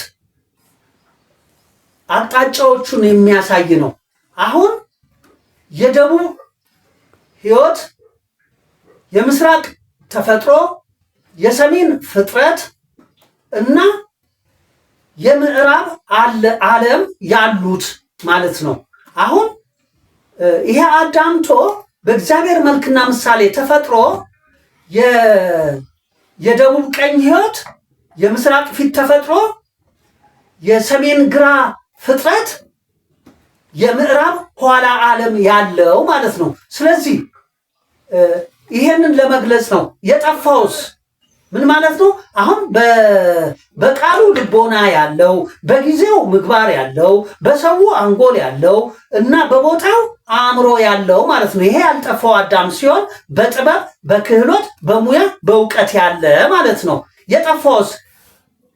አቅጣጫዎቹን የሚያሳይ ነው። አሁን የደቡብ ሕይወት፣ የምስራቅ ተፈጥሮ፣ የሰሜን ፍጥረት እና የምዕራብ ዓለም ያሉት ማለት ነው። አሁን ይሄ አዳምቶ በእግዚአብሔር መልክና ምሳሌ ተፈጥሮ የደቡብ ቀኝ ሕይወት፣ የምስራቅ ፊት ተፈጥሮ፣ የሰሜን ግራ ፍጥረት፣ የምዕራብ ኋላ ዓለም ያለው ማለት ነው። ስለዚህ ይሄንን ለመግለጽ ነው። የጠፋውስ ምን ማለት ነው? አሁን በቃሉ ልቦና ያለው በጊዜው ምግባር ያለው በሰው አንጎል ያለው እና በቦታው አእምሮ ያለው ማለት ነው። ይሄ ያልጠፋው አዳም ሲሆን በጥበብ በክህሎት በሙያ በእውቀት ያለ ማለት ነው። የጠፋውስ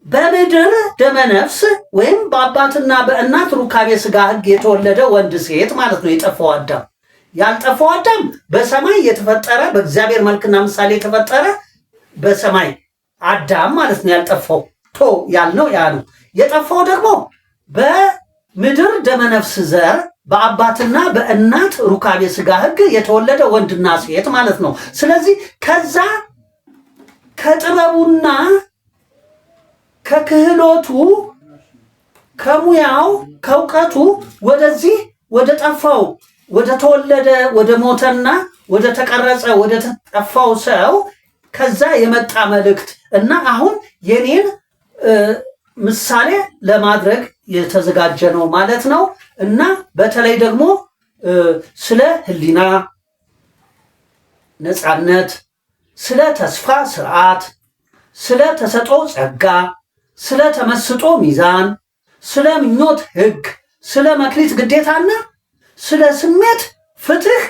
በምድር ደመነፍስ ወይም በአባትና በእናት ሩካቤ ስጋ ሕግ የተወለደ ወንድ ሴት ማለት ነው የጠፋው አዳም። ያልጠፋው አዳም በሰማይ የተፈጠረ በእግዚአብሔር መልክና ምሳሌ የተፈጠረ በሰማይ አዳም ማለት ነው። ያልጠፋው ቶ ያልነው ያ ነው። የጠፋው ደግሞ በምድር ደመነፍስ ዘር በአባትና በእናት ሩካቤ ስጋ ሕግ የተወለደ ወንድና ሴት ማለት ነው። ስለዚህ ከዛ ከጥበቡና ከክህሎቱ ከሙያው ከእውቀቱ ወደዚህ ወደ ጠፋው ወደ ተወለደ ወደ ሞተና ወደ ተቀረጸ ወደ ተጠፋው ሰው ከዛ የመጣ መልእክት እና አሁን የኔን ምሳሌ ለማድረግ የተዘጋጀ ነው ማለት ነው። እና በተለይ ደግሞ ስለ ሕሊና ነፃነት፣ ስለ ተስፋ ስርዓት፣ ስለ ተሰጦ ጸጋ፣ ስለ ተመስጦ ሚዛን፣ ስለ ምኞት ሕግ፣ ስለ መክሊት ግዴታና ስለ ስሜት ፍትህ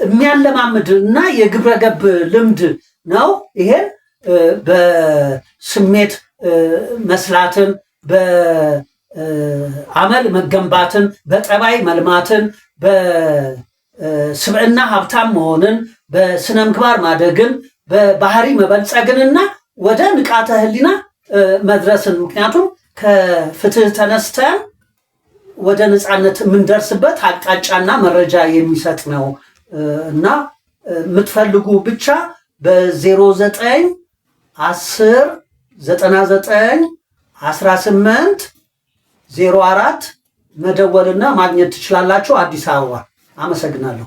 የሚያለማምድ እና የግብረ ገብ ልምድ ነው። ይሄን በስሜት መስላትን፣ በአመል መገንባትን፣ በጠባይ መልማትን፣ በስብዕና ሀብታም መሆንን፣ በስነ ምግባር ማደግን፣ በባህሪ መበልጸግንና ወደ ንቃተ ህሊና መድረስን ምክንያቱም ከፍትህ ተነስተን ወደ ነፃነት የምንደርስበት አቅጣጫና መረጃ የሚሰጥ ነው እና የምትፈልጉ ብቻ በ09 10 99 18 04 መደወልና ማግኘት ትችላላችሁ። አዲስ አበባ። አመሰግናለሁ።